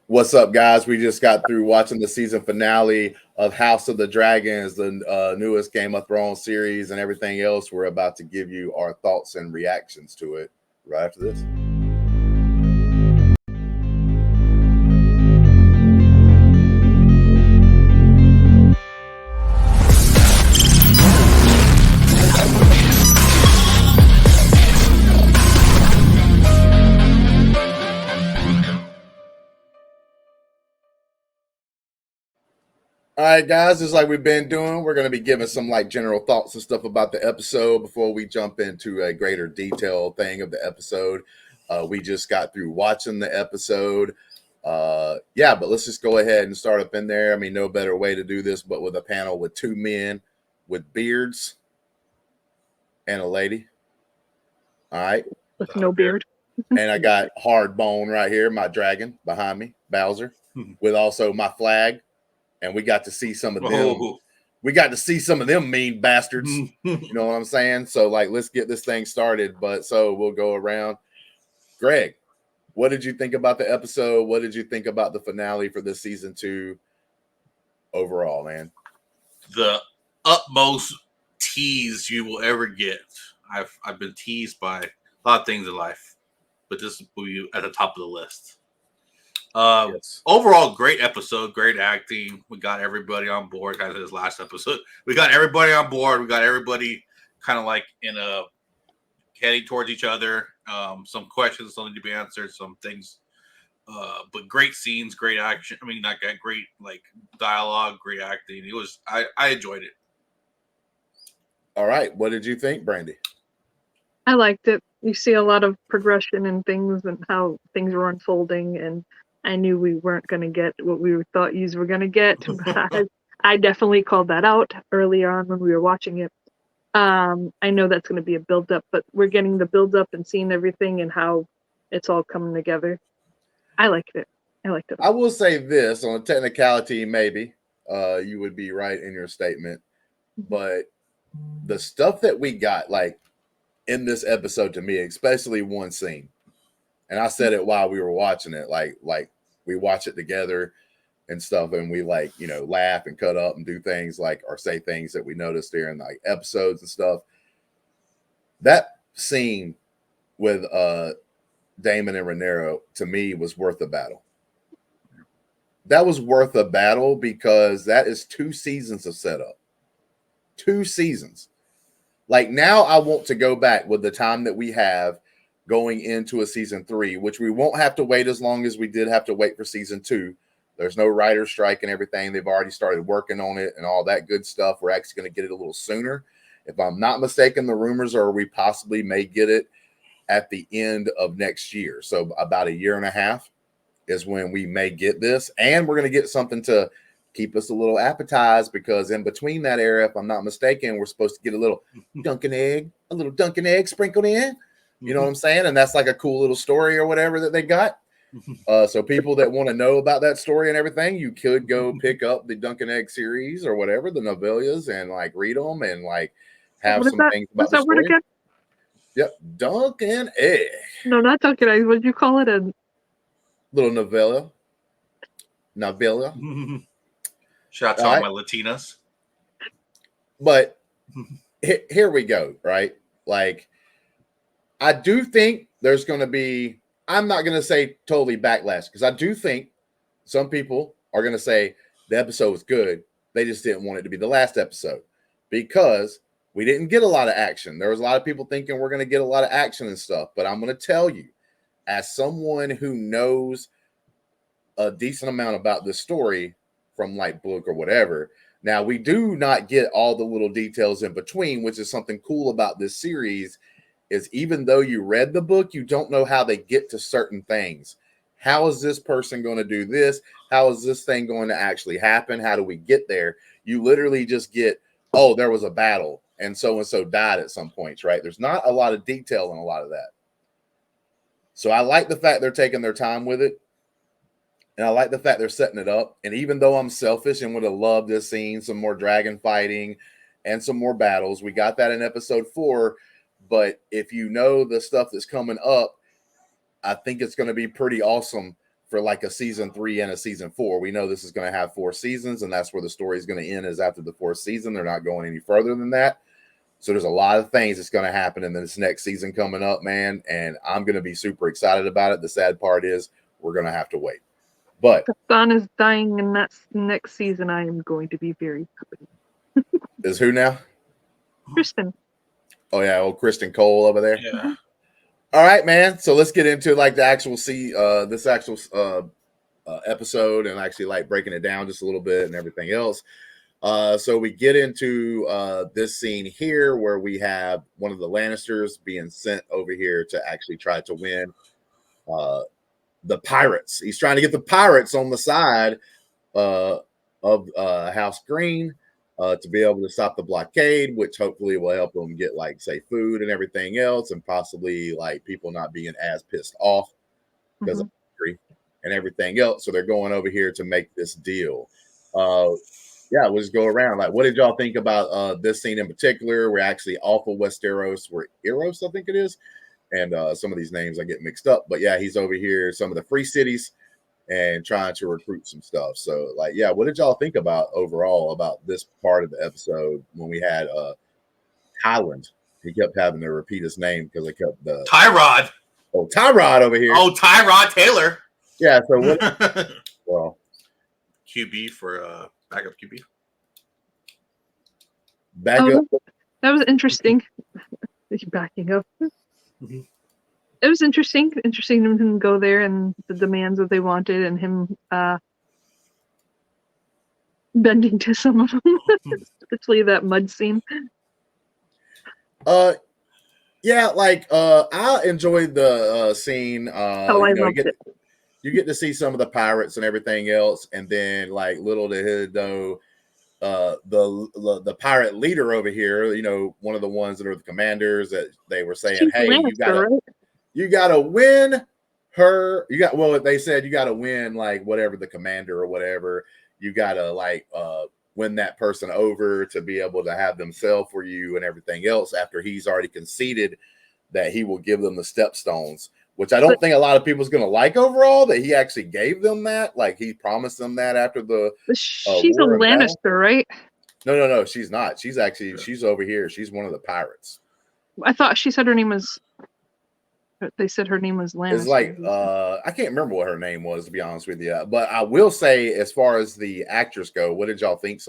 What's up, guys? We just got through watching the season finale of House of the Dragons, the newest Game of Thrones series, and everything else. We're about to give you our thoughts and reactions to it right after this. All right, guys, just like we've been doing, we're going to be giving some general thoughts and stuff about the episode before we jump into a greater detail thing of the episode. We just got through watching the episode. But let's just go ahead and start up in there. I mean, no better way to do this but with a panel with two men with beards and a lady. All right. With no beard. And I got Hambone right here, my dragon behind me, Bowser, with also my flag. And we got to see some of them. Oh. We got to see some of them mean bastards. You know what I'm saying? So, let's get this thing started. So we'll go around. Greg, what did you think about the episode? What did you think about the finale for this season 2 overall, man? The utmost tease you will ever get. I've been teased by a lot of things in life, but this will be at the top of the list. Yes. Overall, great episode, great acting. We got everybody on board. Kind of this last episode, we got everybody on board. We got everybody kind of in a heading towards each other. Some questions still need to be answered. Some things, but great scenes, great action. I mean, not great dialogue, great acting. It was. I enjoyed it. All right, what did you think, Brandi? I liked it. You see a lot of progression in things and how things were unfolding, and I knew we weren't going to get what we thought you were going to get. I definitely called that out early on when we were watching it. I know that's going to be a build-up, but we're getting the build-up and seeing everything and how it's all coming together. I liked it. I will say this, on a technicality, maybe you would be right in your statement, but the stuff that we got, in this episode, to me, especially one scene, and I said it while we were watching it, like we watch it together and stuff, and we laugh and cut up and do things or say things that we noticed during episodes and stuff. That scene with Daemon and Rhaenyra, to me, was worth a battle. That was worth a battle because that is 2 seasons of setup. 2 seasons. Now I want to go back with the time that we have going into a season 3, which we won't have to wait as long as we did have to wait for season 2. There's no writer's strike and everything. They've already started working on it and all that good stuff. We're actually going to get it a little sooner. If I'm not mistaken, the rumors are we possibly may get it at the end of next year. So about a year and a half is when we may get this. And we're going to get something to keep us a little appetized, because in between that era, if I'm not mistaken, we're supposed to get a little Dunkin' egg sprinkled in. You know what I'm saying? And that's a cool little story or whatever that they got. So people that want to know about that story and everything, you could go pick up the Dunkin' Egg series or whatever, the novellas, and read them and have some things about the story. Again? Yep, Dunkin' Egg. No, not Dunkin' Egg. What did you call it? A little novella. Shout out to all my Latinas. But here we go, right? I do think there's going to be, I'm not going to say totally backlash, because I do think some people are going to say the episode was good. They just didn't want it to be the last episode because we didn't get a lot of action. There was a lot of people thinking we're going to get a lot of action and stuff. But I'm going to tell you, as someone who knows a decent amount about this story from book or whatever, now we do not get all the little details in between, which is something cool about this series, is even though you read the book, you don't know how they get to certain things. How is this person going to do this? How is this thing going to actually happen? How do we get there? You literally just get, oh, there was a battle and so died at some points, right? There's not a lot of detail in a lot of that. So I like the fact they're taking their time with it. And I like the fact they're setting it up. And even though I'm selfish and would have loved this scene, some more dragon fighting and some more battles, we got that in episode 4. But if you know the stuff that's coming up, I think it's going to be pretty awesome for like a season 3 and a season 4. We know this is going to have 4 seasons, and that's where the story is going to end, is after the 4th season. They're not going any further than that. So there's a lot of things that's going to happen in this next season coming up, man. And I'm going to be super excited about it. The sad part is we're going to have to wait. But Don is dying in that next season. I am going to be very happy. is who now? Kristen. Oh yeah, old Kristen Cole over there. Yeah. All right, man. So let's get into like the actual this actual episode, and actually like breaking it down just a little bit and everything else. So we get into this scene here where we have one of the Lannisters being sent over here to actually try to win the pirates. He's trying to get the pirates on the side of House Green to be able to stop the blockade, which hopefully will help them get like say food and everything else, and possibly like people not being as pissed off because of hungry and everything else. So they're going over here to make this deal. Yeah, we'll just go around. Like, what did y'all think about this scene in particular? We're actually off of Westeros. We're Eros, I think it is. And some of these names I get mixed up. But yeah, he's over here, some of the free cities, and trying to recruit some stuff. So, like, yeah, what did y'all think about overall about this part of the episode when we had Highland? He kept having to repeat his name because I kept the Tyrod. Oh, Tyrod over here. Oh, Tyrod Taylor. Yeah, so what well, QB for backup QB. Back up. That was interesting. Backing up. Mm-hmm. It was interesting him go there and the demands that they wanted, and him bending to some of them, especially that mud scene. Yeah, like I enjoyed the scene. I loved it. You get to see some of the pirates and everything else, and then like little to his though, the pirate leader over here, you know, one of the ones that are the commanders that they were saying, She's hey, Lannister, you gotta win her. They said you gotta win like whatever the commander or whatever. You gotta like win that person over to be able to have them sell for you and everything else after he's already conceded that he will give them the stepstones, which I don't think a lot of people's going to like overall, that he actually gave them that. Like he promised them that after the she's a Lannister, right? No, she's not. She's actually, she's over here. She's one of the pirates. I thought she said her name was, they said her name was Lannister. It's like, I can't remember what her name was, to be honest with you. But I will say, as far as the actress go, what did y'all think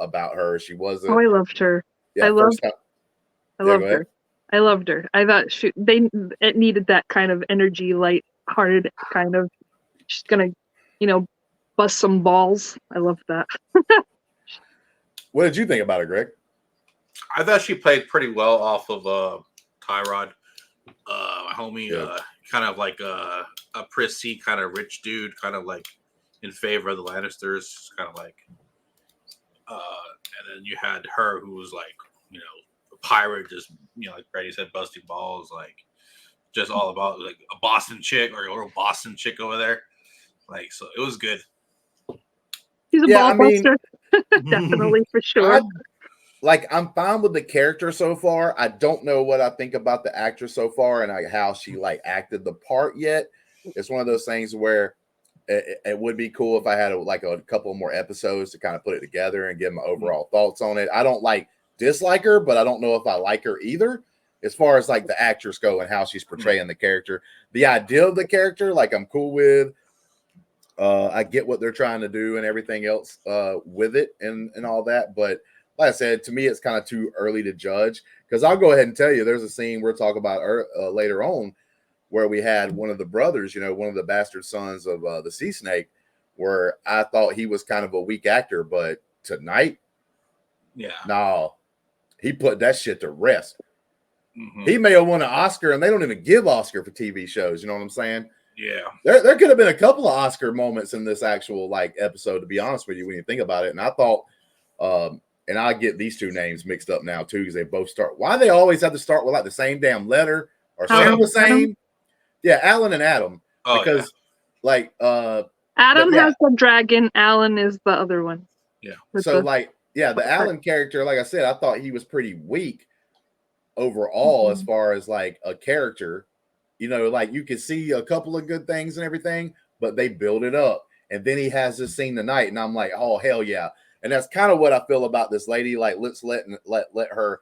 about her? She was I loved her. Yeah, I loved her. I loved her. I thought it needed that kind of energy, light-hearted kind of. She's gonna, bust some balls. I loved that. What did you think about her, Greg? I thought she played pretty well off of Tyrod. Homie, kind of like a prissy, kind of rich dude, kind of like in favor of the Lannisters, kind of like. And then you had her, who was like, a pirate, just like Brady said, busting balls, like just all about like a Boston chick or a little Boston chick over there. Like, so it was good. He's a ball buster. Definitely, for sure. I'm fine with the character so far. I don't know what I think about the actress so far and like how she like acted the part yet. It's one of those things where it would be cool if I had a couple more episodes to kind of put it together and give my overall thoughts on it. I don't dislike her, but I don't know if I like her either. As far as like the actress go and how she's portraying the character, the idea of the character, like I'm cool with. I get what they're trying to do and everything else with it and all that, but like I said, to me, it's kind of too early to judge, because I'll go ahead and tell you, there's a scene we'll talk about later on where we had one of the brothers, one of the bastard sons of the Sea Snake, where I thought he was kind of a weak actor, but tonight, no, he put that shit to rest. Mm-hmm. He may have won an Oscar, and they don't even give Oscar for TV shows. You know what I'm saying? Yeah. There could have been a couple of Oscar moments in this actual episode, to be honest with you, when you think about it. And I thought, and I get these two names mixed up now too, because they both start. Why they always have to start with like the same damn letter or sound the same? Adam? Yeah, Alan and Adam. Oh, because Adam has the dragon. Alan is the other one. Yeah. So the Alan character, like I said, I thought he was pretty weak overall as far as like a character. You could see a couple of good things and everything, but they build it up. And then he has this scene tonight, and I'm like, oh hell yeah. And that's kind of what I feel about this lady. Like, let's let her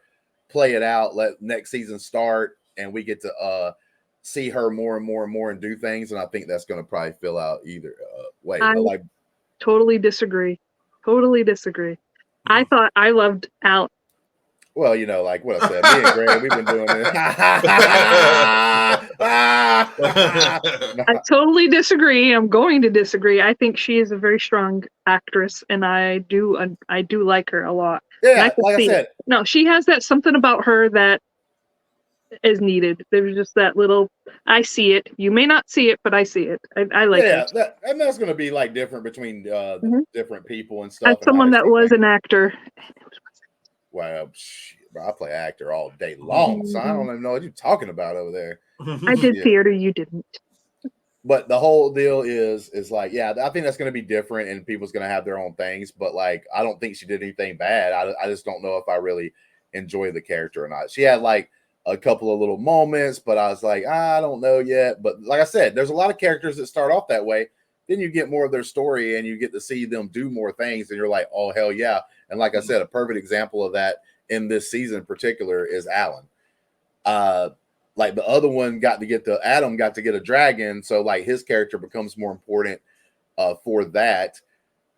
play it out. Let next season start, and we get to see her more and more and more and do things. And I think that's going to probably fill out either way. I but like, totally disagree. Totally disagree. I thought I loved Al. Well, you know, like what I said, me and Greg, we've been doing this. I totally disagree. I'm going to disagree. I think she is a very strong actress, and I do like her a lot. Yeah, like I said, no, she has that something about her that is needed. There's just that little. I see it. You may not see it, but I see it. I like it. And that's going to be like different between different people and stuff. As someone that was an actor. Well, bro, I play actor all day long, so I don't even know what you're talking about over there. I did theater, you didn't. But the whole deal is like, yeah, I think that's going to be different, and people's going to have their own things. But like, I don't think she did anything bad. I just don't know if I really enjoy the character or not. She had like a couple of little moments, but I was like, I don't know yet. But like I said, there's a lot of characters that start off that way. Then you get more of their story, and you get to see them do more things, and you're like, oh hell yeah. And like I said, a perfect example of that in this season in particular is Alan. Like the other one Adam got to get a dragon, so like his character becomes more important for that.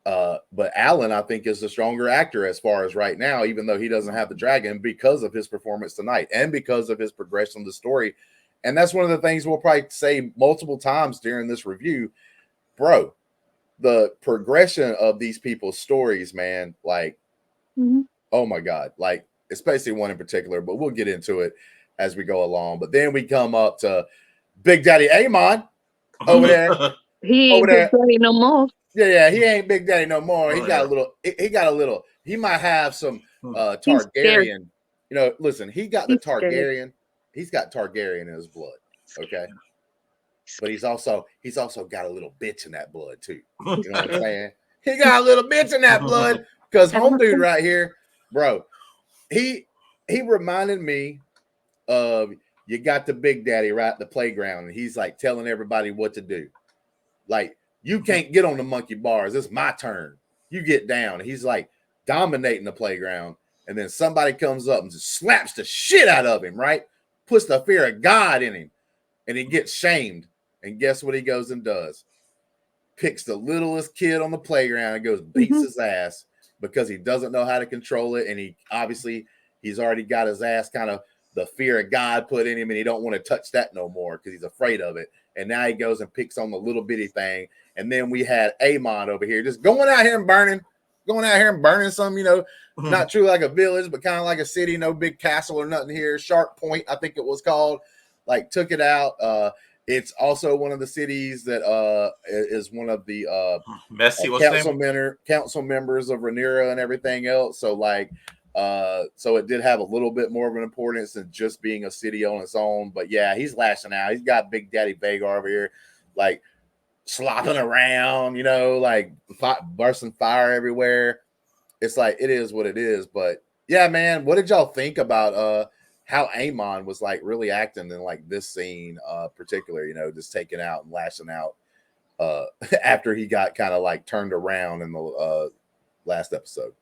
But Alan, I think, is the stronger actor as far as right now, even though he doesn't have the dragon, because of his performance tonight and because of his progression of the story. And that's one of the things we'll probably say multiple times during this review, bro. The progression of these people's stories, man, like, oh my God, like, especially one in particular, but we'll get into it as we go along. But then we come up to Big Daddy Amon over there. He ain't Big Daddy no more. Yeah, he ain't Big Daddy no more. He got a little, he might have some Targaryen. You know, listen, he got the Targaryen. He's got Targaryen in his blood. Okay. But he's also got a little bitch in that blood too. You know what I'm saying? He got a little bitch in that blood, because home dude right here, bro, he reminded me of, you got the Big Daddy right at the playground, and he's like telling everybody what to do. Like, you can't get on the monkey bars. It's my turn. You get down. He's like dominating the playground, and then somebody comes up and just slaps the shit out of him, right? Puts the fear of God in him, and he gets shamed. And guess what he goes and does? Picks the littlest kid on the playground and goes beats his ass, because he doesn't know how to control it. And he's already got his ass kind of the fear of God put in him, and he don't want to touch that no more because he's afraid of it. And now he goes and picks on the little bitty thing. And then we had Amon over here just going out here and burning some, not true like a village, but kind of like a city, no big castle or nothing here. Sharp Point, I think it was called, like took it out. It's also one of the cities that is one of the council members of Rhaenyra and everything else. So like, so it did have a little bit more of an importance than just being a city on its own. But yeah, he's lashing out. He's got Big Daddy Vagar over here, like slopping around, like bursting fire everywhere. It's like, it is what it is. But yeah, man, what did y'all think about how Amon was like really acting in like this scene particular, just taking out and lashing out after he got kind of like turned around in the last episode?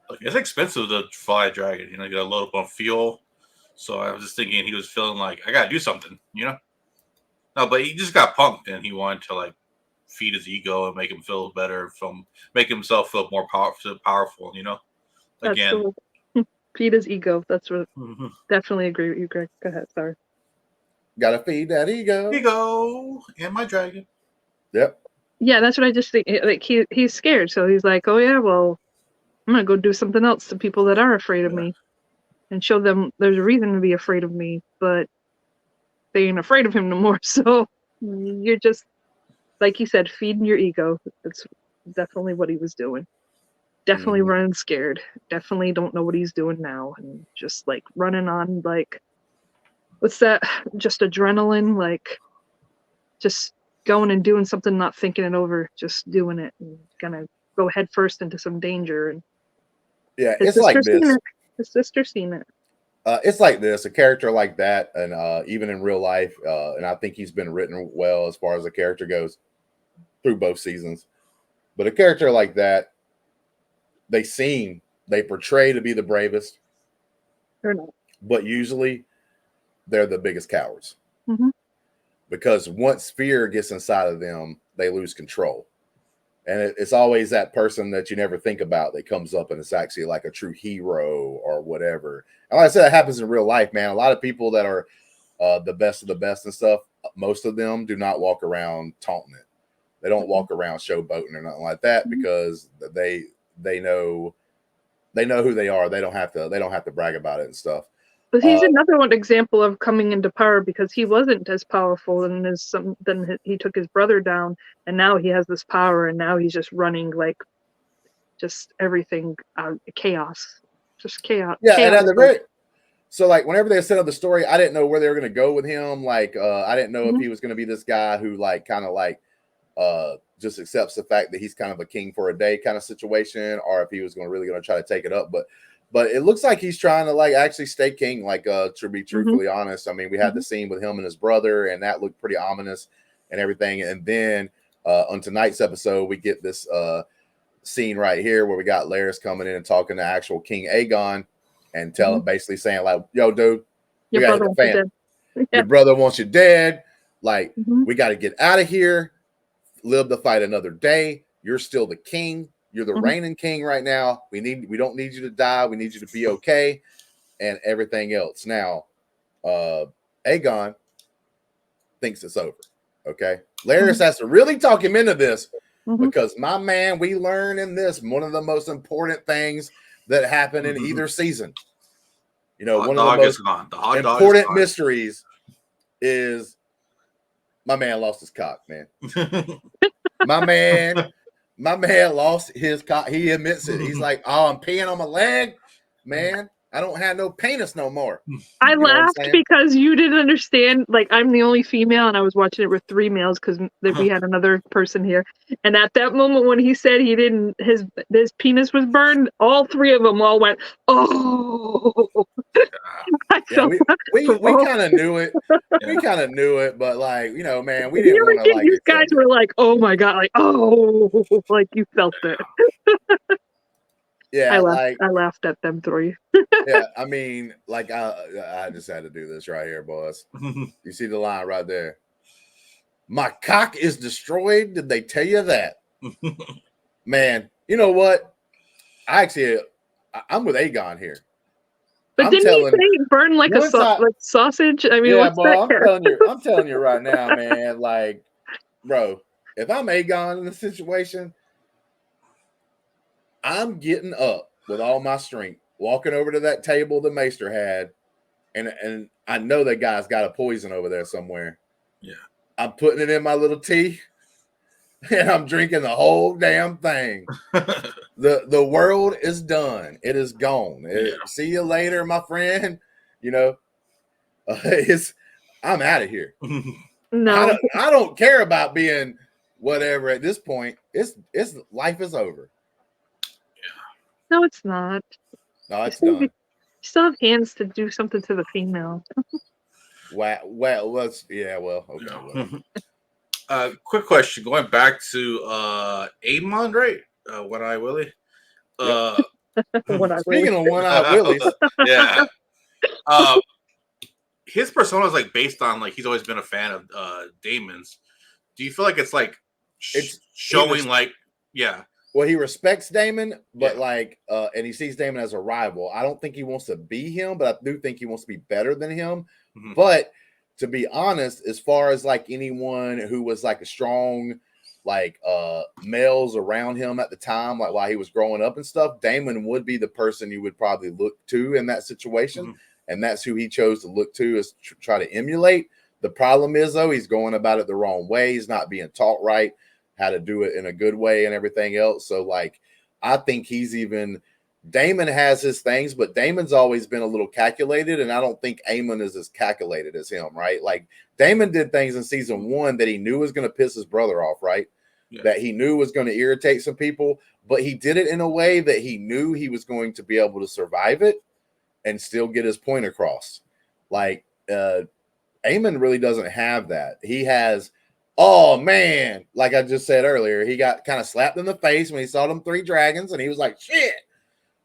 Look, it's expensive to fly a dragon, you got to load up on fuel. So I was just thinking he was feeling like, I got to do something, No, but he just got punked, and he wanted to like feed his ego and make him feel better, make himself feel more powerful, Again. Feed his ego. That's what. Definitely agree with you, Greg. Go ahead. Sorry. Gotta feed that ego. Ego and my dragon. Yep. Yeah, that's what I just think. Like he's scared, so he's like, oh yeah, well, I'm gonna go do something else to people that are afraid of me, and show them there's a reason to be afraid of me, but they ain't afraid of him no more. So you're just, like you said, feeding your ego. That's definitely what he was doing. Definitely running scared. Definitely don't know what he's doing now. And just like running on like, what's that? Just adrenaline, like just going and doing something, not thinking it over, just doing it, and gonna go head first into some danger. And yeah, it's like this. His sister's seen it. It's like this, a character like that, and even in real life, and I think he's been written well as far as the character goes through both seasons. But a character like that, they portray to be the bravest, They're not. but usually they're the biggest cowards. Mm-hmm. Because once fear gets inside of them, they lose control. And it's always that person that you never think about that comes up and it's actually like a true hero or whatever. And like I said, it happens in real life, man. A lot of people that are the best of the best and stuff, most of them do not walk around taunting it. They don't walk around showboating or nothing like that because they know who they are. They don't have to brag about it and stuff. But he's another one example of coming into power because he wasn't as powerful then he took his brother down, and now he has this power, and now he's just running like just everything chaos, just chaos. Yeah, chaos. and at the very so like whenever they set up the story, I didn't know where they were going to go with him. Like I didn't know if he was going to be this guy who like kind of like just accepts the fact that he's kind of a king for a day kind of situation, or if he was really going to try to take it up, but it looks like he's trying to like actually stay king, like to be truthfully honest. I mean, we had the scene with him and his brother, and that looked pretty ominous and everything. And then on tonight's episode, we get this scene right here where we got Laris coming in and talking to actual King Aegon and basically saying like, yo, dude, we got to hit the fan. Your brother wants you dead. Like, we got to get out of here, live to fight another day. You're still the king. You're the reigning king right now. We don't need you to die. We need you to be okay and everything else. Now, Aegon thinks it's over. Okay. Laris has to really talk him into this because my man, we learn in this one of the most important things that happen in either season. You know, one of the most important mysteries is my man lost his cock, man. My man lost his cock. He admits it. He's like, oh, I'm peeing on my leg, man. I don't have no penis no more. I laughed because you didn't understand. Like, I'm the only female, and I was watching it with 3 males because we had another person here. And at that moment when he said he didn't, his penis was burned, all 3 of them all went, oh. Yeah, we kind of knew it. We kind of knew it, but like, you know, man, we didn't want to like. These guys were like, oh my god, like, oh, like you felt it. Yeah, I laughed at them 3. Yeah, I mean, like I just had to do this right here, boys. You see the line right there. My cock is destroyed. Did they tell you that? Man, you know what? I'm with Aegon here. But didn't he say it burned like like sausage? I mean, yeah, bro, I'm telling you right now, man. Like, bro, if I'm Aegon in this situation, I'm getting up with all my strength, walking over to that table the maester had, and I know that guy's got a poison over there somewhere. Yeah, I'm putting it in my little tea, and I'm drinking the whole damn thing. The world is done. It is gone. See you later, my friend. You know, I'm out of here. No, I don't care about being whatever at this point. It's life is over. No, it's not. No, it's done. You still have hands to do something to the female. Well, okay. Well. Quick question. Going back to Amon, right? One Eye Willie. Speaking of One Eye Willies, yeah. His persona is like based on like he's always been a fan of Daemon's. Do you feel like it's like it's showing like Well, he respects Daemon, but and he sees Daemon as a rival. I don't think he wants to be him, but I do think he wants to be better than him. But to be honest, as far as like anyone who was like a strong, like males around him at the time, like while he was growing up and stuff, Daemon would be the person you would probably look to in that situation. And that's who he chose to look to, is try to emulate. The problem is, though, he's going about it the wrong way. He's not being taught right how to do it in a good way and everything else. So, like, I think Daemon has his things, but Daemon's always been a little calculated, and I don't think Aemon is as calculated as him, right? Like, Daemon did things in season 1 that he knew was going to piss his brother off, right? Yeah. That he knew was going to irritate some people, but he did it in a way that he knew he was going to be able to survive it. and still get his point across. Like Aemon really doesn't have that. He has, oh man, like I just said earlier, he got kind of slapped in the face when he saw them 3 dragons, and he was like, shit.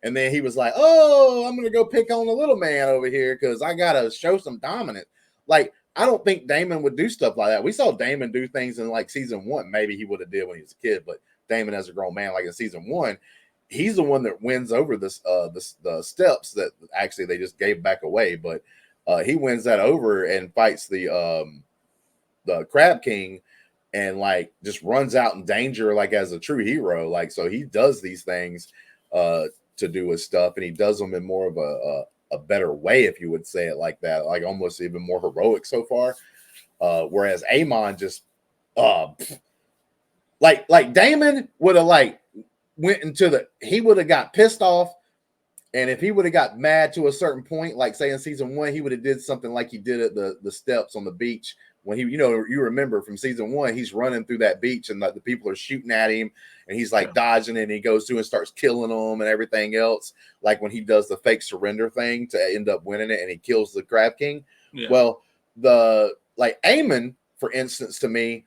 And then he was like, oh, I'm gonna go pick on the little man over here because I gotta show some dominance. Like, I don't think Daemon would do stuff like that. We saw Daemon do things in like season 1. Maybe he would have did when he was a kid, but Daemon as a grown man, like in season 1, he's the one that wins over this the steps that actually they just gave back away. But he wins that over and fights the Crab King and like just runs out in danger like as a true hero. Like, so he does these things to do his stuff, and he does them in more of a better way, if you would say it like that, like almost even more heroic so far. Whereas Aemon just like Daemon would have like went into he would have got pissed off, and if he would have got mad to a certain point, like say in season 1, he would have did something like he did at the steps on the beach when he, you remember from season 1, he's running through that beach and the people are shooting at him and he's like dodging it, and he goes through and starts killing them and everything else. Like when he does the fake surrender thing to end up winning it and he kills the Crab King. Yeah. Well, like Aemon, for instance, to me,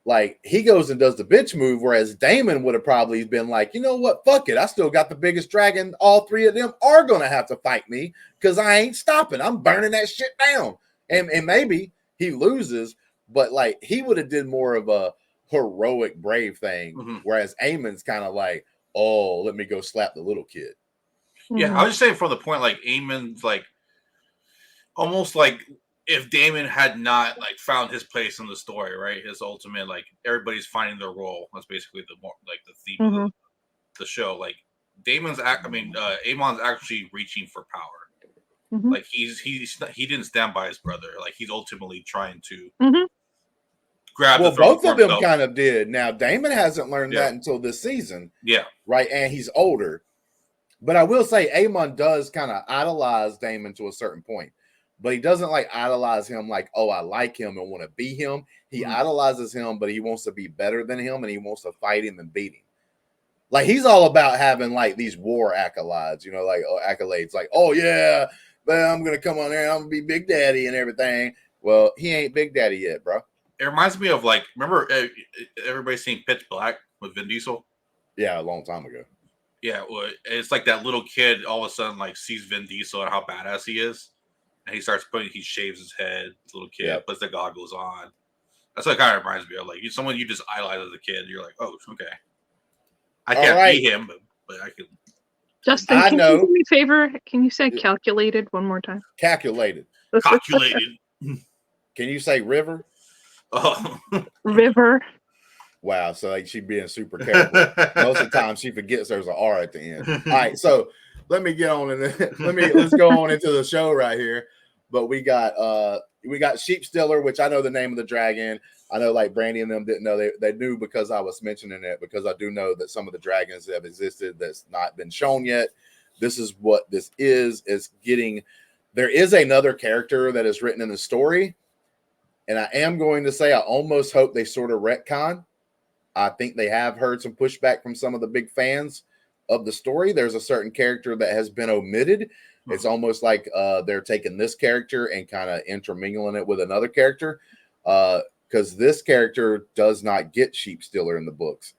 like he goes and does the bitch move, whereas Daemon would have probably been like, you know what, fuck it, I still got the biggest dragon. All 3 of them are gonna have to fight me because I ain't stopping. I'm burning that shit down. And maybe he loses, but like he would have did more of a heroic, brave thing, whereas Aemon's kind of like, oh, let me go slap the little kid. Yeah, I was just saying from the point like Aemon's like almost like if Daemon had not like found his place in the story, right? His ultimate, like everybody's finding their role. That's basically the more like the theme of the show. Like Aemon's actually reaching for power. Like he didn't stand by his brother. Like he's ultimately trying to grab. Well, both of them kind of did. Now Daemon hasn't learned that until this season. Yeah, right, and he's older. But I will say, Aemon does kind of idolize Daemon to a certain point. But he doesn't like idolize him like, oh, I like him and want to be him. He idolizes him, but he wants to be better than him and he wants to fight him and beat him. Like he's all about having like these war accolades, like accolades, like, oh yeah, man, I'm gonna come on there and I'm gonna be Big Daddy and everything. Well, he ain't Big Daddy yet, bro. It reminds me of like, remember everybody seen Pitch Black with Vin Diesel? Yeah, a long time ago. Yeah, well, it's like that little kid all of a sudden like sees Vin Diesel and how badass he is. And he shaves his head, little kid, puts the goggles on. That's what it kind of reminds me of. Like someone you just idolize as a kid. You're like, oh, okay. I can't be him, but I can. Justin, can you do me a favor? Can you say calculated one more time? Calculated. Calculated. Can you say river? Oh. River. Wow, so like she's being super careful. Most of the time she forgets there's an R at the end. All right, so let me get on and let's go on into the show right here. But we got Sheep Stiller, which I know the name of the dragon. I know like Brandi and them didn't know. They knew because I was mentioning it, because I do know that some of the dragons that have existed that's not been shown yet. This is what this is getting. There is another character that is written in the story, and I am going to say I almost hope they sort of retcon. I think they have heard some pushback from some of the big fans of the story. There's a certain character that has been omitted. It's almost like they're taking this character and kind of intermingling it with another character, because this character does not get Sheep Stiller in the books.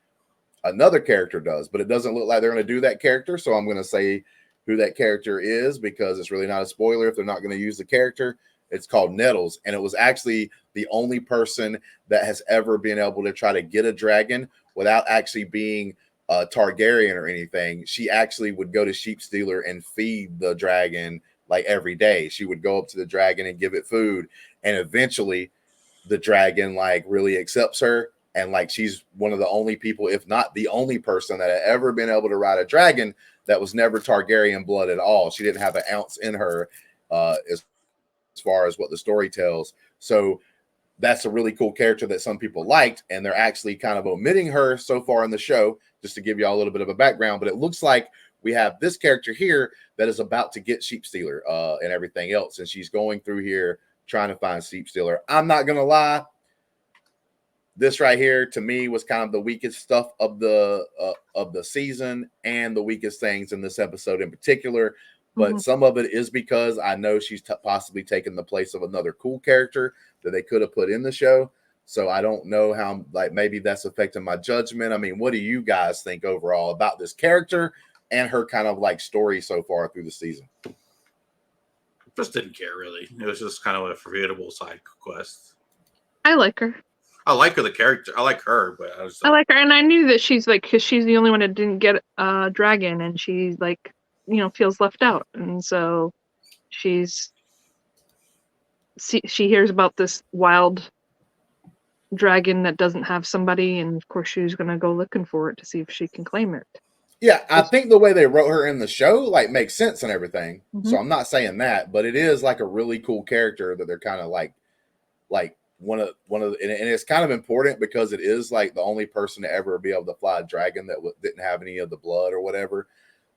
Another character does, but it doesn't look like they're going to do that character. So I'm going to say who that character is, because it's really not a spoiler if they're not going to use the character. It's called Nettles, and it was actually the only person that has ever been able to try to get a dragon without actually being a Targaryen or anything. She actually would go to Sheep Stealer and feed the dragon like every day. She would go up to the dragon and give it food, and eventually the dragon like really accepts her, and like she's one of the only people, if not the only person, that had ever been able to ride a dragon that was never Targaryen blood at all. She didn't have an ounce in her as far as what the story tells. So that's a really cool character that some people liked, and they're actually kind of omitting her so far in the show, just to give you all a little bit of a background. But it looks like we have this character here that is about to get Sheep Stealer and everything else, and she's going through here trying to find Sheep Stealer. I'm not gonna lie, this right here to me was kind of the weakest stuff of the season, and the weakest things in this episode in particular. but some of it is because I know she's possibly taken the place of another cool character that they could have put in the show. So I don't know how, like, maybe that's affecting my judgment. I mean, what do you guys think overall about this character and her kind of like story so far through the season? Just didn't care really. It was just kind of a forgettable side quest. I like her. I like her, the character. I like her, but I like her, and I knew that she's like, because she's the only one that didn't get a dragon, and she's like, feels left out, and so she hears about this wild dragon that doesn't have somebody, and of course she's gonna go looking for it to see if she can claim it. Yeah, I think the way they wrote her in the show like makes sense and everything. So I'm not saying that, but it is like a really cool character that they're kind of like one of and it's kind of important because it is like the only person to ever be able to fly a dragon that didn't have any of the blood or whatever.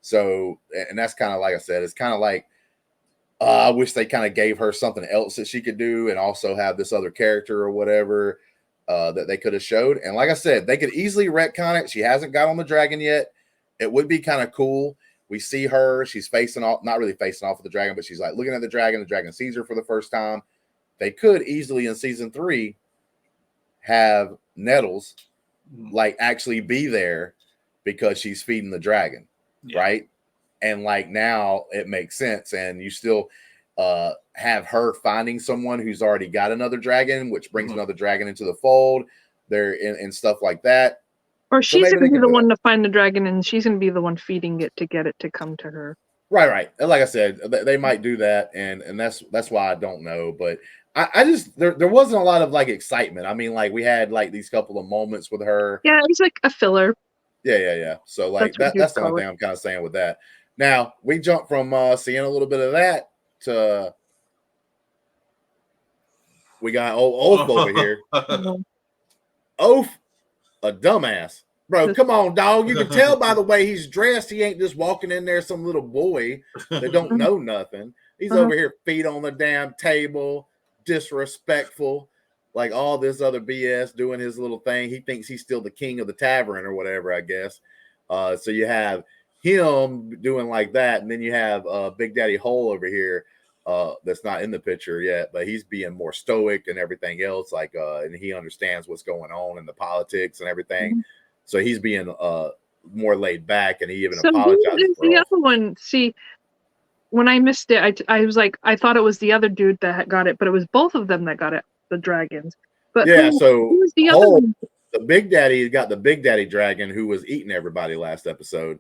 So, and that's kind of like I said, it's kind of like I wish they kind of gave her something else that she could do and also have this other character or whatever that they could have showed. And like I said, they could easily retcon it. She hasn't got on the dragon yet. It would be kind of cool. We see her. She's facing off, not really facing off with the dragon, but she's like looking at the dragon. The dragon sees her for the first time. They could easily in season 3 have Nettles like actually be there because she's feeding the dragon, right? And like now it makes sense. And you still have her finding someone who's already got another dragon, which brings another dragon into the fold there and stuff like that. Or she's going to be the one to find the dragon, and she's going to be the one feeding it to get it to come to her. Right. And like I said, they might do that, and that's why I don't know. But I just there wasn't a lot of like excitement. I mean, like we had like these couple of moments with her. Yeah, it was like a filler. Yeah. So like that's the only thing I'm kind of saying with that. Now we jump from seeing a little bit of that to we got old Oaf over here. Oaf, a dumbass. Bro, come on, dog. You can tell by the way he's dressed, he ain't just walking in there some little boy that don't know nothing. He's over here, feet on the damn table, disrespectful, like all this other BS, doing his little thing. He thinks he's still the king of the tavern or whatever, I guess. So you have him doing like that, and then you have Big Daddy Hole over here that's not in the picture yet, but he's being more stoic and everything else, like and he understands what's going on in the politics and everything. So he's being more laid back, and he even apologized. For the other one. See, when I missed it, I was like, I thought it was the other dude that got it, but it was both of them that got it, the dragons. But yeah, who was the other one? The Big Daddy got the Big Daddy dragon who was eating everybody last episode,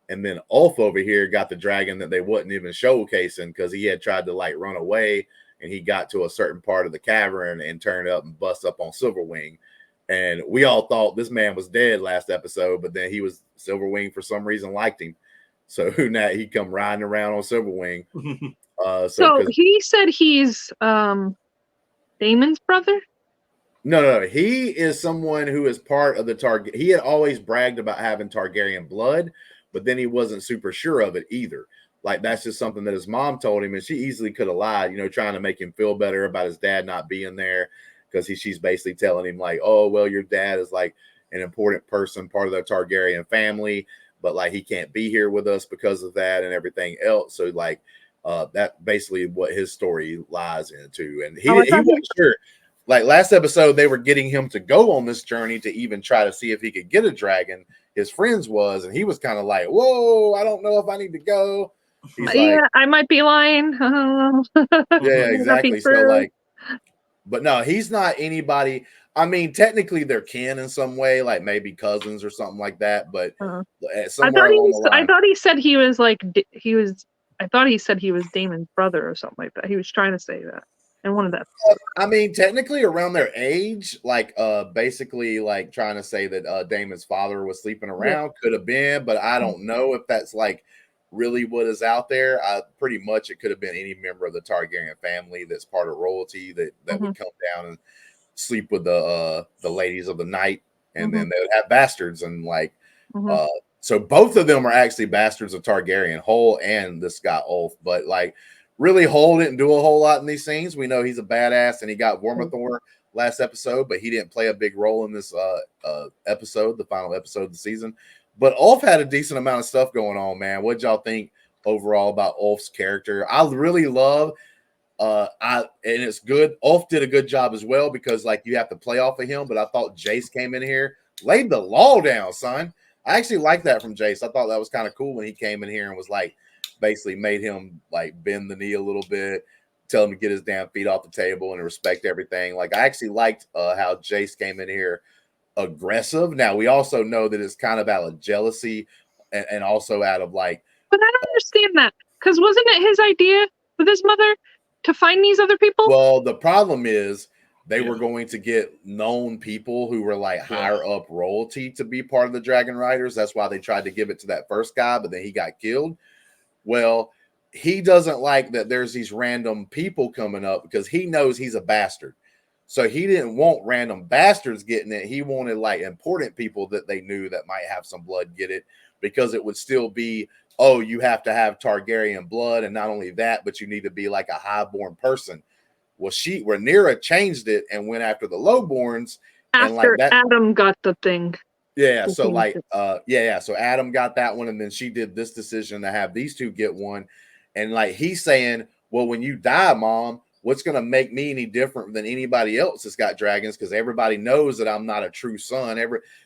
and then Ulf over here got the dragon that they wouldn't even showcasing because he had tried to like run away, and he got to a certain part of the cavern and turned up and bust up on Silverwing. And we all thought this man was dead last episode, but then he was Silverwing for some reason liked him. So now he come riding around on Silverwing. So he said he's Daemon's brother? No. He is someone who is part of the Target. He had always bragged about having Targaryen blood, but then he wasn't super sure of it either. Like that's just something that his mom told him, and she easily could have lied, trying to make him feel better about his dad not being there. Because she's basically telling him like, oh, well, your dad is like an important person, part of the Targaryen family, but like he can't be here with us because of that and everything else. So like that basically what his story lies into. And he wasn't sure. Like last episode, they were getting him to go on this journey to even try to see if he could get a dragon. His friends was, and he was kind of like, whoa, I don't know if I need to go. He's like, I might be lying. Yeah, exactly. So like, but no, he's not anybody. I mean, technically they're kin in some way, like maybe cousins or something like that. But I thought he said he was like I thought he said he was Daemon's brother or something like that. He was trying to say that in one of that. I mean, technically around their age, like basically like trying to say that Daemon's father was sleeping around could have been, but I don't know if that's like really what is out there. Pretty much it could have been any member of the Targaryen family that's part of royalty that would come down and sleep with the ladies of the night, and then they would have bastards and like so both of them are actually bastards of Targaryen, Hole and this guy Ulf. But like really Hole didn't do a whole lot in these scenes. We know he's a badass and he got Wormathor last episode, but he didn't play a big role in this episode, the final episode of the season. But Ulf had a decent amount of stuff going on, man. What y'all think overall about Ulf's character. I really love and it's good. Ulf did a good job as well because like you have to play off of him, but I thought Jace came in here, laid the law down, son. I actually like that from Jace. I thought that was kind of cool when he came in here and was like basically made him like bend the knee a little bit, tell him to get his damn feet off the table and respect everything. Like I actually liked how Jace came in here aggressive. Now we also know that it's kind of out of jealousy and also out of like. But I don't understand that because wasn't it his idea with his mother to find these other people? Well, the problem is they were going to get known people who were like higher up royalty to be part of the Dragon Riders. That's why they tried to give it to that first guy, but then he got killed. Well, he doesn't like that there's these random people coming up because he knows he's a bastard. So he didn't want random bastards getting it. He wanted like important people that they knew that might have some blood get it because it would still be, oh, you have to have Targaryen blood. And not only that, but you need to be like a highborn person. Well, Rhaenyra changed it and went after the lowborns. After and like that, Adam got the thing. Yeah. So like, So Adam got that one. And then she did this decision to have these two get one. And like, he's saying, well, when you die, Mom, what's going to make me any different than anybody else that's got dragons? Because everybody knows that I'm not a true son.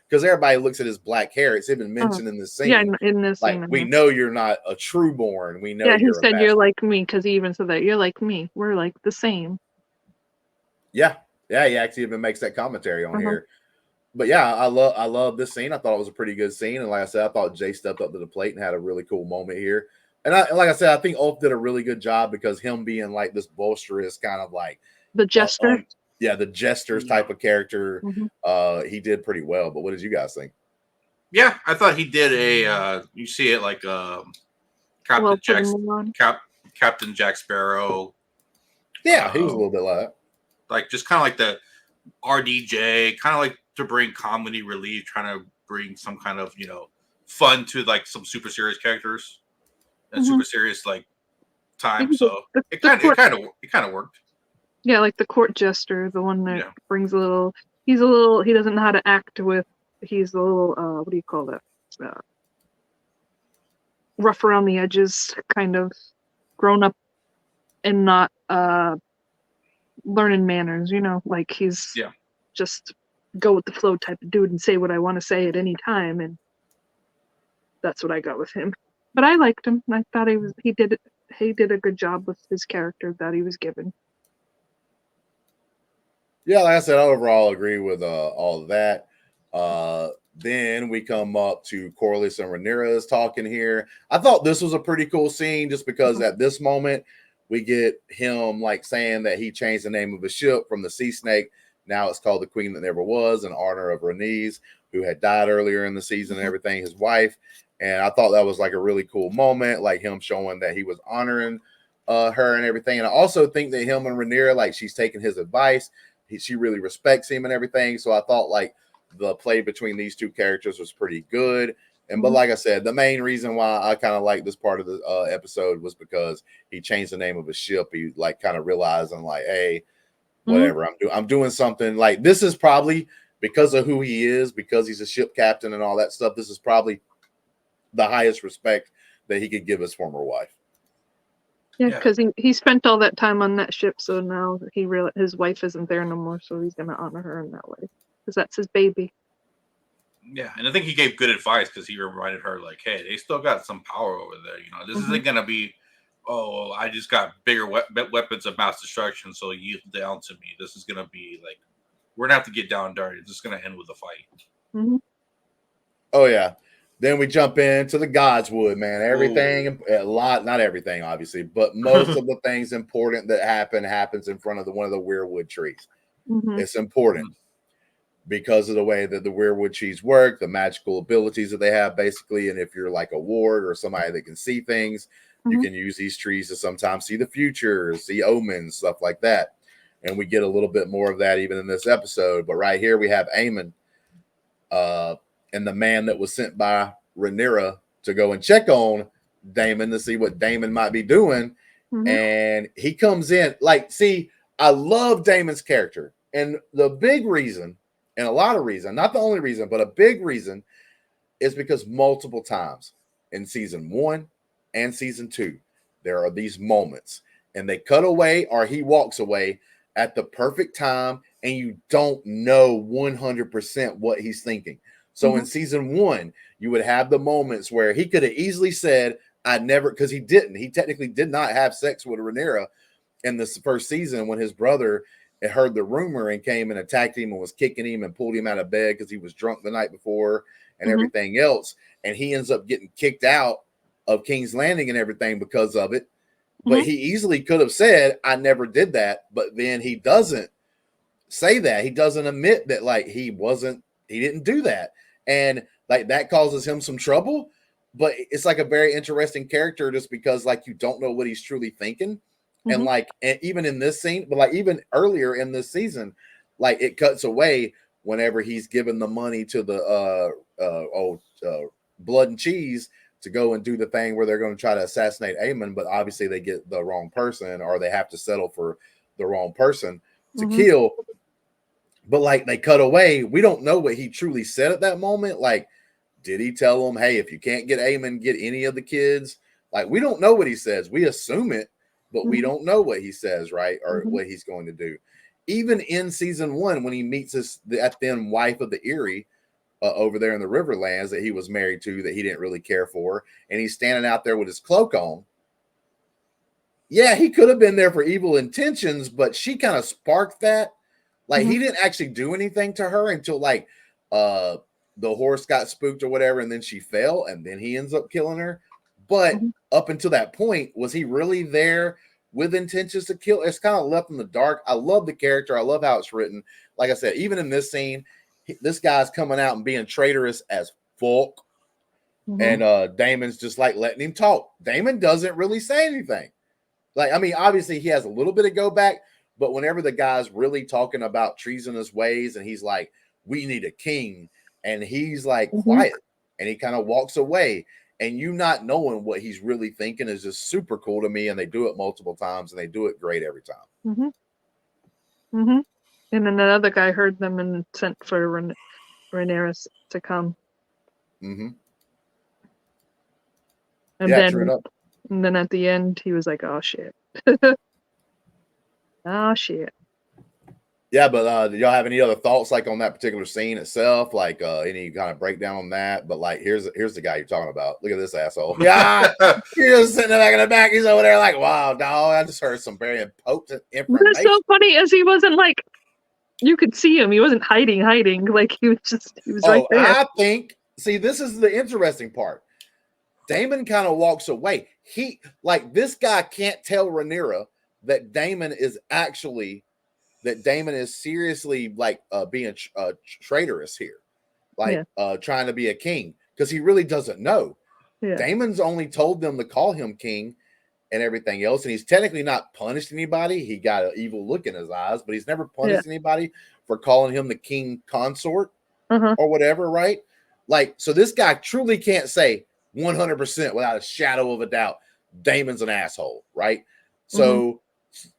Because everybody looks at his black hair. It's even mentioned in this scene. Yeah, in this like, scene. We know you're not a true born. We know he said you're like me because he even said that. You're like me. We're like the same. Yeah. Yeah, he actually even makes that commentary on here. But yeah, I love this scene. I thought it was a pretty good scene. And like I said, I thought Jay stepped up to the plate and had a really cool moment here. And like I said, I think Ulf did a really good job because him being like this boisterous kind of like the jester. The jester's type of character. He did pretty well. But what did you guys think? Yeah, I thought he did you see it like Captain Jack Sparrow. Yeah, he was a little bit like that. Like just kind of like the RDJ, kind of like to bring comedy relief, trying to bring some kind of, fun to like some super serious characters and super serious like time. So it kind of worked. Yeah, like the court jester, the one that brings he doesn't know how to act with, he's a little, what do you call that? Rough around the edges, kind of grown up and not learning manners, like he's just go with the flow type of dude and say what I want to say at any time, and that's what I got with him. But I liked him. I thought he did a good job with his character that he was given. Yeah, like I said, I overall agree with all of that. Then we come up to Corlys and Rhaenyra talking here. I thought this was a pretty cool scene just because at this moment we get him like saying that he changed the name of his ship from the Sea Snake. Now it's called the Queen That Never Was in honor of Rhaenys, who had died earlier in the season and everything, his wife. And I thought that was like a really cool moment, like him showing that he was honoring her and everything. And I also think that him and Rhaenyra, like she's taking his advice. She really respects him and everything. So I thought like the play between these two characters was pretty good. And but like I said, the main reason why I kind of like this part of the episode was because he changed the name of his ship. He like kind of realizing like, hey, whatever I'm doing something like this is probably because of who he is, because he's a ship captain and all that stuff. This is probably the highest respect that he could give his former wife. Yeah, because he spent all that time on that ship, so now he realized his wife isn't there no more, so he's gonna honor her in that way because that's his baby. Yeah, and I think he gave good advice because he reminded her like, "Hey, they still got some power over there. This isn't gonna be, oh, I just got bigger weapons of mass destruction, so yield down to me. This is gonna be like, we're gonna have to get down dirty. This is gonna end with a fight." Oh yeah. Then we jump into the Godswood, man. Everything, not everything, obviously, but most of the things important that happens in front of one of the weirwood trees. It's important because of the way that the weirwood trees work, the magical abilities that they have, basically. And if you're like a ward or somebody that can see things, you can use these trees to sometimes see the future, see omens, stuff like that. And we get a little bit more of that even in this episode. But right here we have Aemon, and the man that was sent by Rhaenyra to go and check on Daemon to see what Daemon might be doing. And he comes in like, see, I love Daemon's character. And the big reason, and a lot of reason, not the only reason, but a big reason is because multiple times in season 1, and season 2, there are these moments, and they cut away or he walks away at the perfect time, and you don't know 100% what he's thinking. So in season 1, you would have the moments where he could have easily said, I never, because he didn't. He technically did not have sex with Rhaenyra in this first season when his brother had heard the rumor and came and attacked him and was kicking him and pulled him out of bed because he was drunk the night before and everything else. And he ends up getting kicked out of King's Landing and everything because of it. But he easily could have said, I never did that. But then he doesn't say that. He doesn't admit that, like, he didn't do that. And like that causes him some trouble. But it's like a very interesting character just because, like, you don't know what he's truly thinking. And like, and even in this scene, but like even earlier in this season, like it cuts away whenever he's given the money to the Blood and Cheese to go and do the thing where they're going to try to assassinate Aemon, but obviously they get the wrong person or they have to settle for the wrong person to kill. But like they cut away, we don't know what he truly said at that moment. Like, did he tell them, hey, if you can't get Aemon, get any of the kids? Like, we don't know what he says. We assume it, but we don't know what he says, right? Or what he's going to do. Even in season 1, when he meets that then wife of the Eyrie over there in the Riverlands that he was married to, that he didn't really care for, and he's standing out there with his cloak on. Yeah, he could have been there for evil intentions, but she kind of sparked that. Like, he didn't actually do anything to her until like the horse got spooked or whatever, and then she fell, and then he ends up killing her. But up until that point, was he really there with intentions to kill? It's kind of left in the dark. I love the character. I love how it's written. Like I said, even in this scene, this guy's coming out and being traitorous as fuck. And Daemon's just like letting him talk. Daemon doesn't really say anything. Like, I mean, obviously he has a little bit of go back, but whenever the guy's really talking about treasonous ways and he's like, we need a king, and he's like quiet and he kind of walks away. And you not knowing what he's really thinking is just super cool to me. And they do it multiple times, and they do it great every time. And then another guy heard them and sent for Rhaenyra to come. And then at the end, he was like, "Oh shit, oh shit." Yeah, but do y'all have any other thoughts like on that particular scene itself? Like any kind of breakdown on that? But like, here's the guy you're talking about. Look at this asshole. Yeah, he's just sitting back in the back. He's over there like, wow, dog. I just heard some very potent information. What's so funny is he wasn't like, you could see him. He wasn't hiding. Like he was right there. I think. See, this is the interesting part. Daemon kind of walks away. This guy can't tell Rhaenyra that Daemon is seriously like being traitorous here, like trying to be a king, because he really doesn't know. Daemon's only told them to call him king and everything else, and he's technically not punished anybody. He got an evil look in his eyes, but he's never punished anybody for calling him the king consort or whatever, right? Like, so this guy truly can't say 100% without a shadow of a doubt Daemon's an asshole, right? So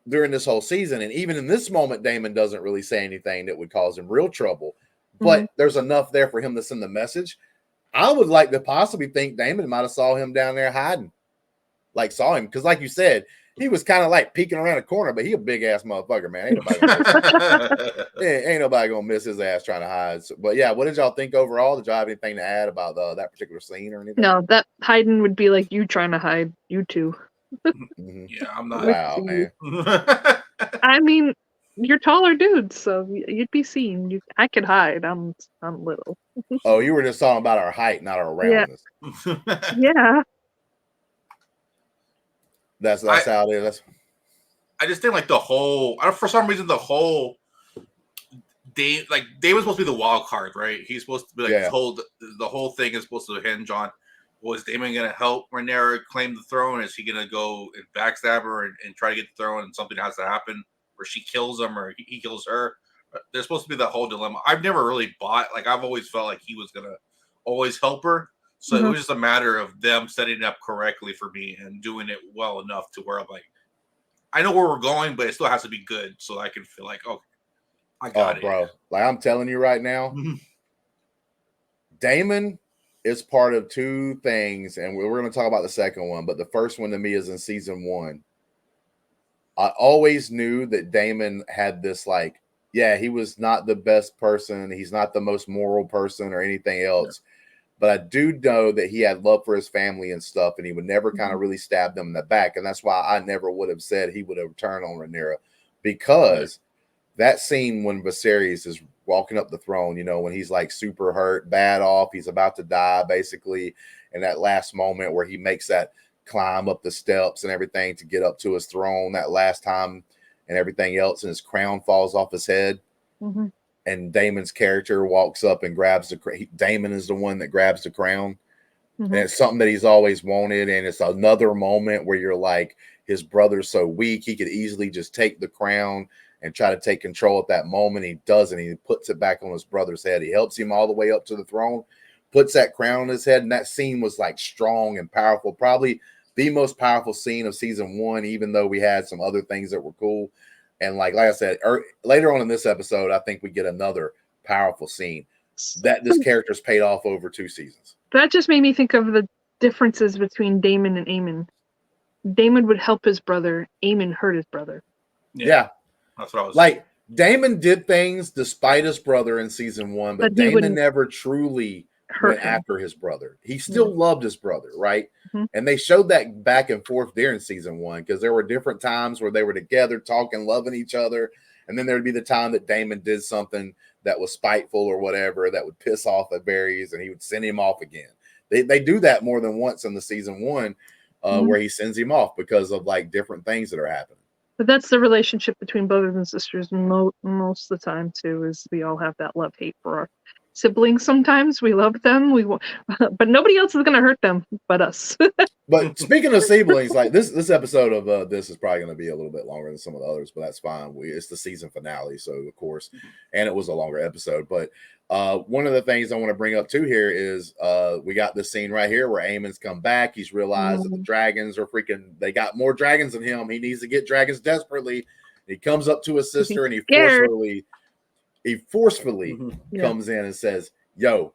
during this whole season, and even in this moment, Daemon doesn't really say anything that would cause him real trouble, but there's enough there for him to send the message. I would like to possibly think Daemon might have saw him down there hiding, like saw him, because like you said, he was kind of like peeking around a corner, but he a big ass motherfucker, man. Ain't nobody gonna miss his ass trying to hide. So, but yeah, what did y'all think overall? Did y'all have anything to add about that particular scene or anything? No, that hiding would be like you trying to hide, you two. Yeah, I'm not. Wow, man. I mean, you're taller dudes, so you'd be seen. I could hide. I'm little. Oh, you were just talking about our height, not our roundness. Yeah. That's how it is. I just think like for some reason the whole David's supposed to be the wild card, right? He's supposed to be like the whole thing is supposed to hinge on, was Daemon going to help Rhaenyra claim the throne? Is he going to go and backstab her and try to get the throne, and something has to happen where she kills him or he kills her? There's supposed to be that whole dilemma. I've never really bought, like, I've always felt like he was going to always help her. So it was just a matter of them setting it up correctly for me and doing it well enough to where I'm like, I know where we're going, but it still has to be good so I can feel like, okay, I got it. Bro. Like, I'm telling you right now, Daemon is part of two things, and we're going to talk about the second one, but the first one to me is in season 1. I always knew that Damon had this, like, yeah, he was not the best person. He's not the most moral person or anything else. Yeah. But I do know that he had love for his family and stuff, and he would never kind of really stab them in the back. And that's why I never would have said he would have turned on Rhaenyra, because that scene when Viserys is walking up the throne, you know, when he's like super hurt, bad off, he's about to die basically, and that last moment where he makes that climb up the steps and everything to get up to his throne that last time and everything else, and his crown falls off his head. And Damon's character walks up and grabs the Damon is the one that grabs the crown. And it's something that he's always wanted. And it's another moment where you're like, his brother's so weak, he could easily just take the crown and try to take control at that moment. He doesn't. He puts it back on his brother's head. He helps him all the way up to the throne, puts that crown on his head. And that scene was like strong and powerful. Probably the most powerful scene of season 1, even though we had some other things that were cool. And like I said, later on in this episode, I think we get another powerful scene that this character's paid off over 2 seasons. That just made me think of the differences between Daemon and Aemon. Daemon would help his brother. Aemon hurt his brother. Yeah. That's what I was like. Daemon did things despite his brother in season 1, but Daemon never truly went after his brother. He still loved his brother, right? And they showed that back and forth during season 1, because there were different times where they were together, talking, loving each other. And then there'd be the time that Daemon did something that was spiteful or whatever that would piss off Varys, and he would send him off again. They do that more than once in the season 1, where he sends him off because of like different things that are happening. But that's the relationship between brothers and sisters most of the time too, is we all have that love-hate for our siblings. Sometimes we love them, but nobody else is going to hurt them but us. But speaking of siblings, like this episode of this is probably going to be a little bit longer than some of the others, but that's fine. It's the season finale, so of course, and it was a longer episode. But one of the things I want to bring up too here is we got this scene right here where Aemon's come back. He's realized that the dragons are they got more dragons than him. He needs to get dragons desperately. He comes up to his sister and he forcefully comes in and says, "Yo,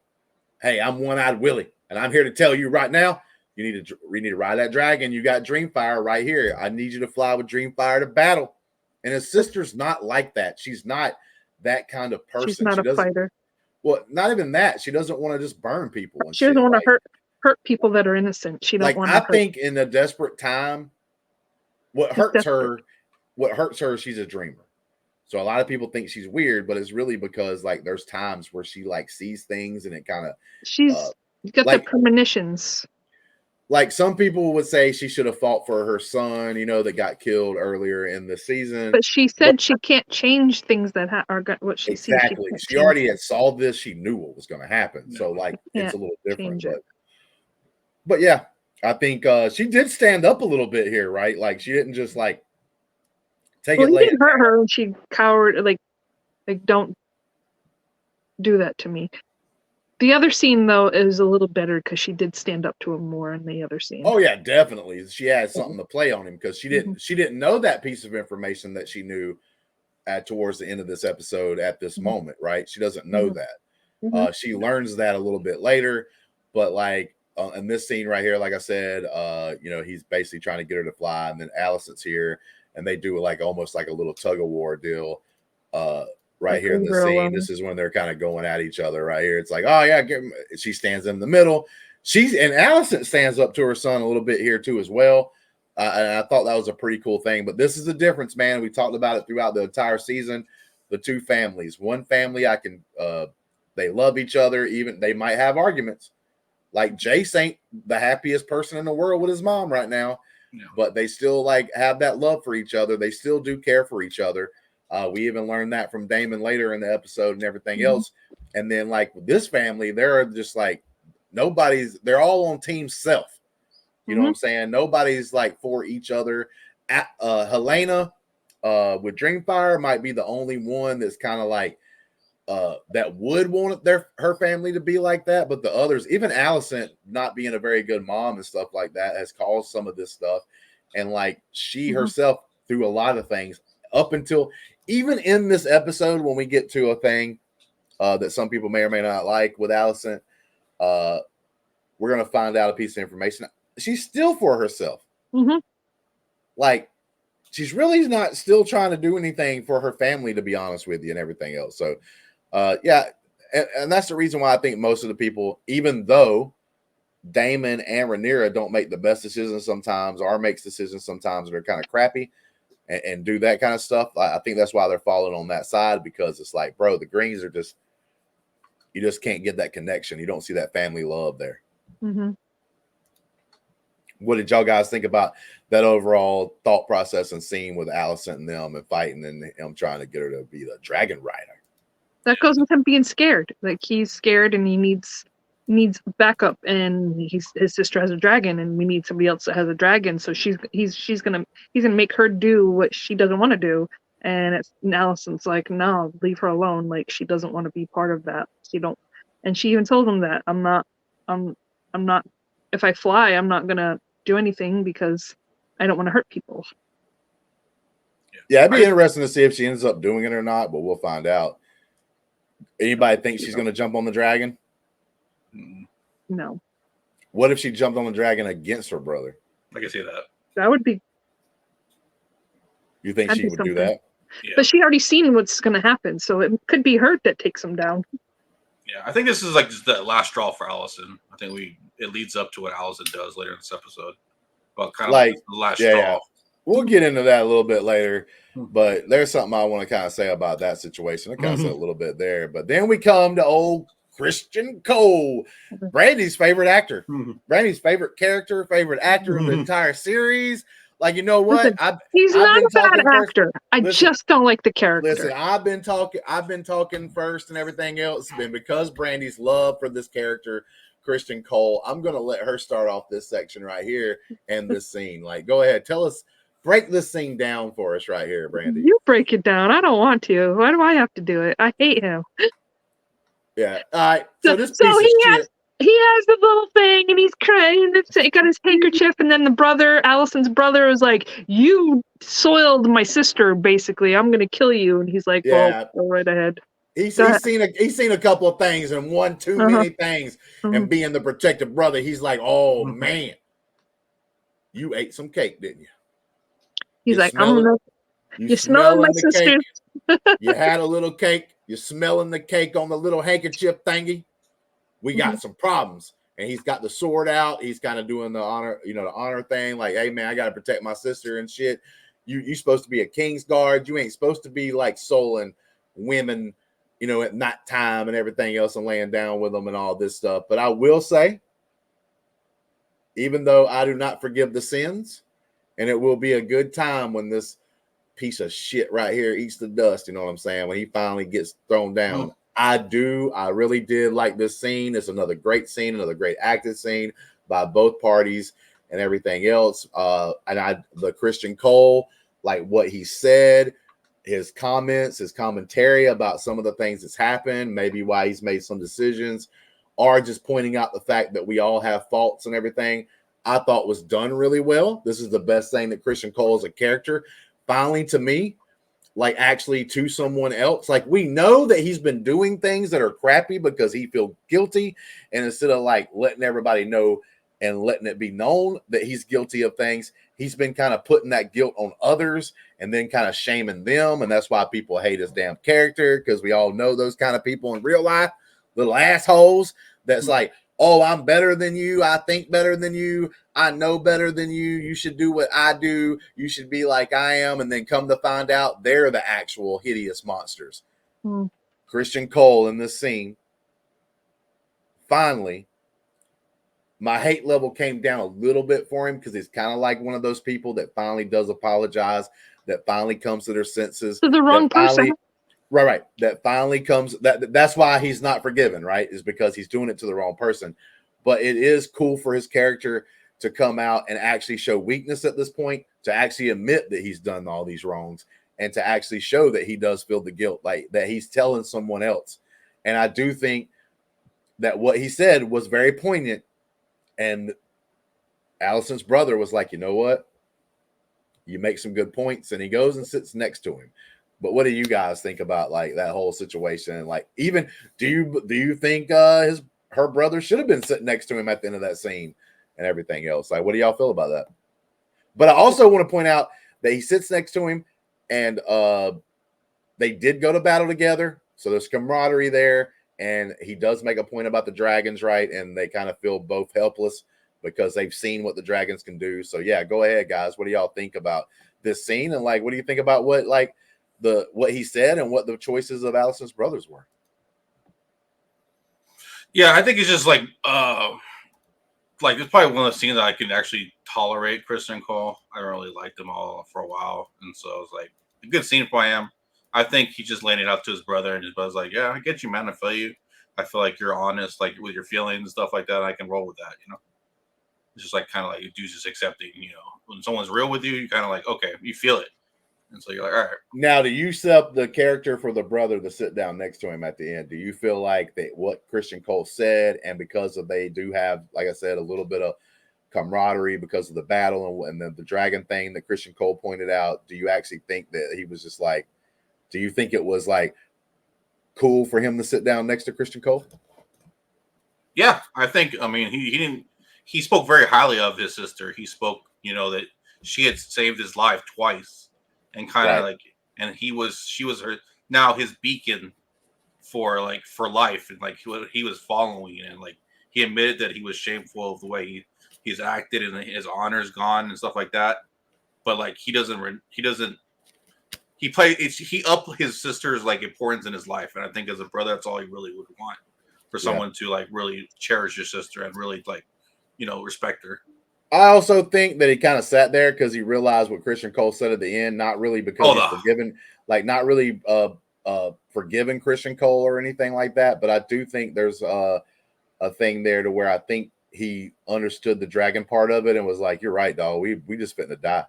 hey, I'm One-Eyed Willie, and I'm here to tell you right now, we need to ride that dragon. You got Dreamfire right here. I need you to fly with Dreamfire to battle." And his sister's not like that. She's not that kind of person. She's not a fighter. Well, not even that. She doesn't want to just burn people. And she doesn't want to hurt people that are innocent. She doesn't want to. I think in a desperate time, what hurts her, she's a dreamer. So a lot of people think she's weird, but it's really because like there's times where she like sees things and it kind of she's got the premonitions. Like some people would say she should have fought for her son, you know, that got killed earlier in the season. But she said she can't change things that are what she sees. Exactly. She already had saw this. She knew what was going to happen. So like it's a little different. But yeah, I think she did stand up a little bit here, right? Like she didn't just like take it. He didn't hurt her, and she cowered. Like don't do that to me. The other scene, though, is a little better because she did stand up to him more in the other scene. Oh yeah, definitely. She had something to play on him because she didn't know that piece of information that she knew towards the end of this episode at this moment, right? She doesn't know that. She learns that a little bit later, but like in this scene right here, like I said, you know, he's basically trying to get her to fly, and then Alicent's here, and they do like almost like a little tug of war deal. Right here in the scene, this is when they're kind of going at each other. Right here, it's like, oh yeah, she stands in the middle. And Alicent stands up to her son a little bit here too as well. And I thought that was a pretty cool thing. But this is the difference, man. We talked about it throughout the entire season. The two families. One family, they love each other. Even they might have arguments. Like Jace ain't the happiest person in the world with his mom right now, but they still like have that love for each other. They still do care for each other. We even learned that from Daemon later in the episode and everything else. And then like with this family, they're just like they're all on team self. You know what I'm saying? Nobody's like for each other. Helena with Dreamfire might be the only one that's kind of like that would want her family to be like that. But the others, even Alicent not being a very good mom and stuff like that, has caused some of this stuff. And like she herself through a lot of things up until even in this episode, when we get to a thing that some people may or may not like with Alicent, we're going to find out a piece of information. She's still for herself. Mm-hmm. Like, she's really not still trying to do anything for her family, to be honest with you, and everything else. So, yeah, and that's the reason why I think most of the people, even though Damon and Rhaenyra don't make the best decisions sometimes, or makes decisions sometimes that are kind of crappy and do that kind of stuff, I think that's why they're falling on that side, because it's like, bro, the Greens are just, you just can't get that connection. You don't see that family love there. Mm-hmm. What did y'all guys think about that overall thought process and scene with Alicent and them and fighting and him trying to get her to be the dragon rider? That goes with him being scared. Like, he's scared and he needs backup, and his sister has a dragon, and we need somebody else that has a dragon. So he's gonna make her do what she doesn't want to do. And Alicent's like, no, leave her alone. Like, she doesn't want to be part of that. And she even told him that I'm not. If I fly, I'm not gonna do anything because I don't want to hurt people. Yeah, it'd be interesting to see if she ends up doing it or not, but we'll find out. Anybody think she's gonna jump on the dragon? No. What if she jumped on the dragon against her brother? I can see that. That would be. You think she would do that? Yeah. But she already seen what's going to happen, so it could be her that takes him down. Yeah, I think this is like just the last straw for Alicent. I think it leads up to what Alicent does later in this episode. Well, kind of like the last straw. Yeah. We'll get into that a little bit later, but there's something I want to kind of say about that situation. I kind of said a little bit there, but then we come to old Christian Cole, Brandy's favorite actor, Brandy's favorite character, favorite actor of the entire series. Like, you know what? Listen, he's not a bad actor. I just don't like the character. Listen, I've been talking first and everything else, and because Brandy's love for this character, Christian Cole, I'm gonna let her start off this section right here and this scene. Like, go ahead, tell us, break this scene down for us right here, Brandy. You break it down. I don't want to. Why do I have to do it? I hate him. Yeah. All right. So this piece so of shit. He has the little thing, and he's crying. He got his handkerchief, and then Allison's brother, was like, "You soiled my sister. Basically, I'm gonna kill you." And he's like, "Well, go right ahead." He's seen a couple of things, and one too many things, and being the protective brother, he's like, "Oh man, you ate some cake, didn't you?" He's like, "You smelling my sister." You had a little cake. You're smelling the cake on the little handkerchief thingy. We got some problems. And he's got the sword out. He's kind of doing the honor thing. Like, hey man, I gotta protect my sister and shit. You supposed to be a king's guard. You ain't supposed to be like souling women, at night time and everything else and laying down with them and all this stuff. But I will say, even though I do not forgive the sins, and it will be a good time when this piece of shit right here eats the dust, you know what I'm saying? When he finally gets thrown down. I really did like this scene. It's another great scene, another great acted scene by both parties and everything else. The Christian Cole, like what he said, his comments, his commentary about some of the things that's happened, maybe why he's made some decisions, or just pointing out the fact that we all have faults and everything, I thought was done really well. This is the best thing that Christian Cole as a character, finally to me, like actually to someone else. Like, we know that he's been doing things that are crappy because he feels guilty, and instead of like letting everybody know and letting it be known that he's guilty of things, he's been kind of putting that guilt on others and then kind of shaming them. And that's why people hate his damn character, because we all know those kind of people in real life, little assholes that's like, oh, I'm better than you. I think better than you. I know better than you. You should do what I do. You should be like I am. And then come to find out they're the actual hideous monsters. Christian Cole in this scene, finally, my hate level came down a little bit for him, because he's kind of like one of those people that finally does apologize, that finally comes to their senses. To the wrong person. Right. That finally comes. That's why he's not forgiven, right? Is because he's doing it to the wrong person. But it is cool for his character to come out and actually show weakness at this point, to actually admit that he's done all these wrongs, and to actually show that he does feel the guilt, like that he's telling someone else. And I do think that what he said was very poignant. And Alicent's brother was like, you know what? You make some good points. And he goes and sits next to him. But what do you guys think about like that whole situation? Like, even do you think her her brother should have been sitting next to him at the end of that scene and everything else. Like, what do y'all feel about that? But I also want to point out that he sits next to him, and they did go to battle together, so there's camaraderie there. And he does make a point about the dragons, right? And they kind of feel both helpless because they've seen what the dragons can do. So yeah, go ahead, guys. What do y'all think about this scene? And like, what do you think about what he said and what the choices of Allison's brothers were? Yeah, I think it's just like it's probably one of the scenes that I can actually tolerate Christian and Cole. I don't really like them all for a while, and so it was like a good scene for him. I think he just laying it out to his brother, and his brother's like, "Yeah, I get you, man. I feel you. I feel like you're honest, like with your feelings and stuff like that. I can roll with that, you know." It's just like kind of like you do just accepting, you know, when someone's real with you, you kind of like, okay, you feel it, and so you're like, all right. Now, do you set up the character for the brother to sit down next to him at the end? Do you feel like that what Christian Cole said, and because of they do have, like I said, a little bit of camaraderie because of the battle and the dragon thing that Christian Cole pointed out, do you actually think that he was just like, do you think it was like cool for him to sit down next to Christian Cole? Yeah, I think, I mean, he spoke very highly of his sister. He spoke, you know, that she had saved his life twice, and kind of like, and she was her now his beacon for life, and like he was following, and like he admitted that he was shameful of the way he's acted and his honor's gone and stuff like that. But like he up his sister's like importance in his life, and I think as a brother, that's all he really would want, for someone to like really cherish your sister and really like, you know, respect her. I also think that he kind of sat there because he realized what Christian Cole said at the end, not really because he's forgiven, like not really forgiving Christian Cole or anything like that. But I do think there's a thing there to where I think he understood the dragon part of it and was like, "You're right, dog. We just fitting to die.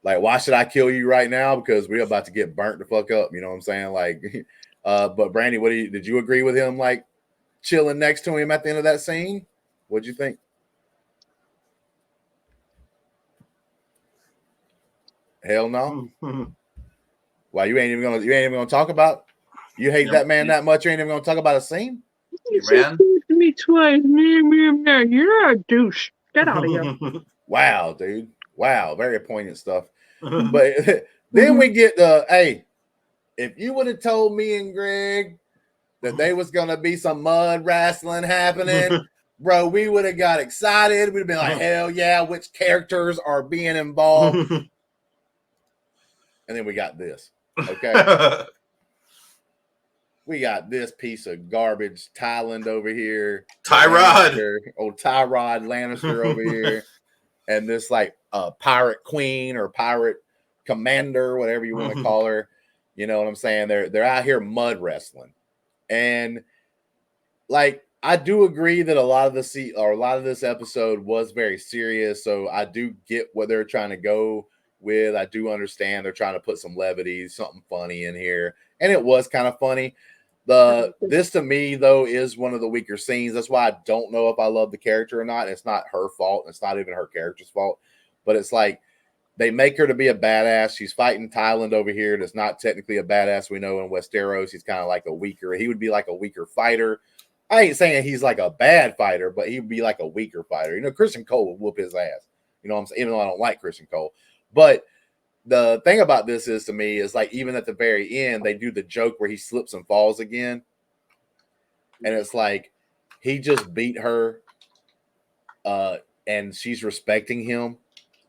Like, why should I kill you right now? Because we're about to get burnt the fuck up." You know what I'm saying? Like, but Brandi, did you agree with him like chilling next to him at the end of that scene? What'd you think? Hell no. Why you ain't even gonna talk about? You hate that man that much? You ain't even gonna talk about a scene? You ran to me twice. You're a douche. Get out of here. Wow, dude. Wow, very poignant stuff. But then we get hey, if you would have told me and Greg that there was gonna be some mud wrestling happening, bro, we would have got excited. We'd have been like, hell yeah, which characters are being involved? And then we got this. Okay. We got this piece of garbage, Thailand over here. Tyrod. Old Tyrod Lannister over here. And this like pirate queen or pirate commander, whatever you want to call her. You know what I'm saying? They're out here mud wrestling. And like I do agree that a lot of this episode was very serious. So I do get what they're trying to go with. I do understand they're trying to put some levity, something funny in here, and it was kind of funny. This to me though is one of the weaker scenes. That's why I don't know if I love the character or not. It's not her fault. It's not even her character's fault. But it's like they make her to be a badass. She's fighting Thailand over here. That's not technically a badass. We know in Westeros he's kind of like he would be like a weaker fighter. I ain't saying he's like a bad fighter, but he would be like a weaker fighter. You know, Christian Cole would whoop his ass. You know what I'm saying? Even though I don't like Christian Cole. But the thing about this is, to me, is like even at the very end, they do the joke where he slips and falls again. And it's like he just beat her and she's respecting him.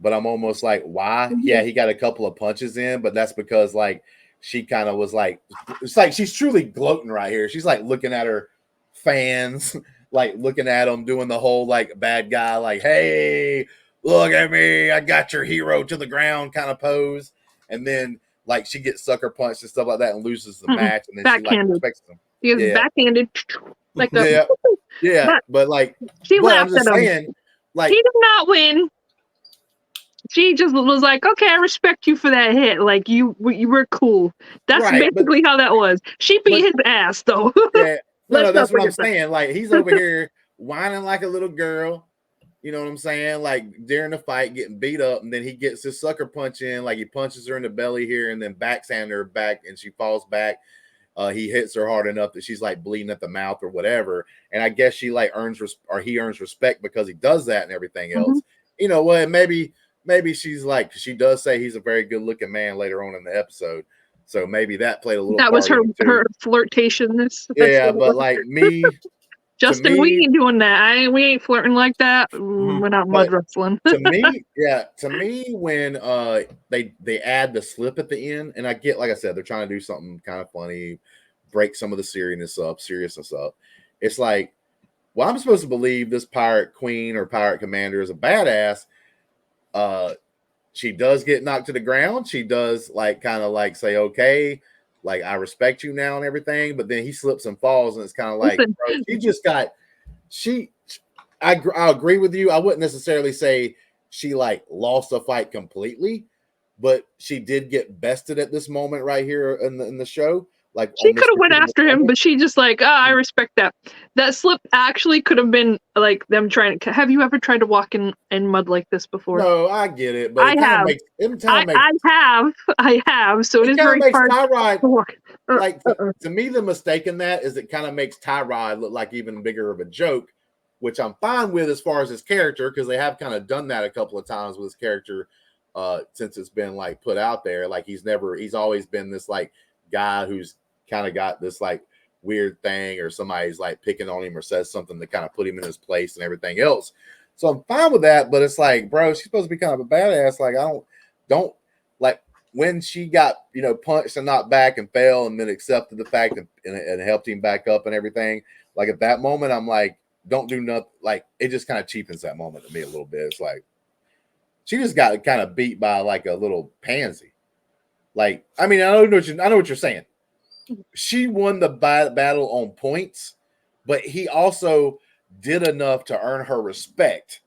But I'm almost like, why? Yeah, he got a couple of punches in, but that's because like she kind of was like, it's like she's truly gloating right here. She's like looking at her fans, like looking at them doing the whole like bad guy, like, hey, look at me, I got your hero to the ground kind of pose. And then like she gets sucker punched and stuff like that and loses the match. And then she like respects them. He was backhanded like the but like she laughed at him. Like he did not win. She just was like, okay, I respect you for that hit. Like you were cool. That's basically how that was. She beat his ass though. Yeah. No, that's what I'm saying. Like he's over here whining like a little girl. You know what I'm saying? Like during the fight, getting beat up, and then he gets his sucker punch in, like he punches her in the belly here, and then backhand her back, and she falls back. he hits her hard enough that she's like bleeding at the mouth or whatever. And I guess she like he earns respect because he does that and everything else. You know what? Maybe she's like, she does say he's a very good looking man later on in the episode. So maybe that played a little That part was her in it too. flirtatiousness. Yeah, but like me, Justin, we ain't doing that. We ain't flirting like that. We're not mud wrestling. to me, when they add the slip at the end, and I get, like I said, they're trying to do something kind of funny, break some of the seriousness up. It's like, well, I'm supposed to believe this pirate queen or pirate commander is a badass. She does get knocked to the ground. She does like kind of like say, okay, like I respect you now and everything, but then he slips and falls, and it's kind of like, bro, she just got I agree with you. I wouldn't necessarily say she like lost the fight completely, but she did get bested at this moment right here in the show. Like she could have went after him, but she just like, I respect that. That slip actually could have been like them trying to. Have you ever tried to walk in mud like this before? No, I get it, but I have. I have. So it is very hard to walk. Like to me, the mistake in that is it kind of makes Tyrod look like even bigger of a joke, which I'm fine with as far as his character, because they have kind of done that a couple of times with his character since it's been like put out there. Like he's always been this like guy who's kind of got this like weird thing, or somebody's like picking on him or says something to kind of put him in his place and everything else. So I'm fine with that, but it's like, bro, she's supposed to be kind of a badass. Like I don't like when she got, punched and knocked back and fell and then accepted the fact and helped him back up and everything. Like at that moment, I'm like, don't do nothing. Like it just kind of cheapens that moment to me a little bit. It's like she just got kind of beat by like a little pansy. Like, I mean, I know what you're saying. She won the battle on points, but he also did enough to earn her respect.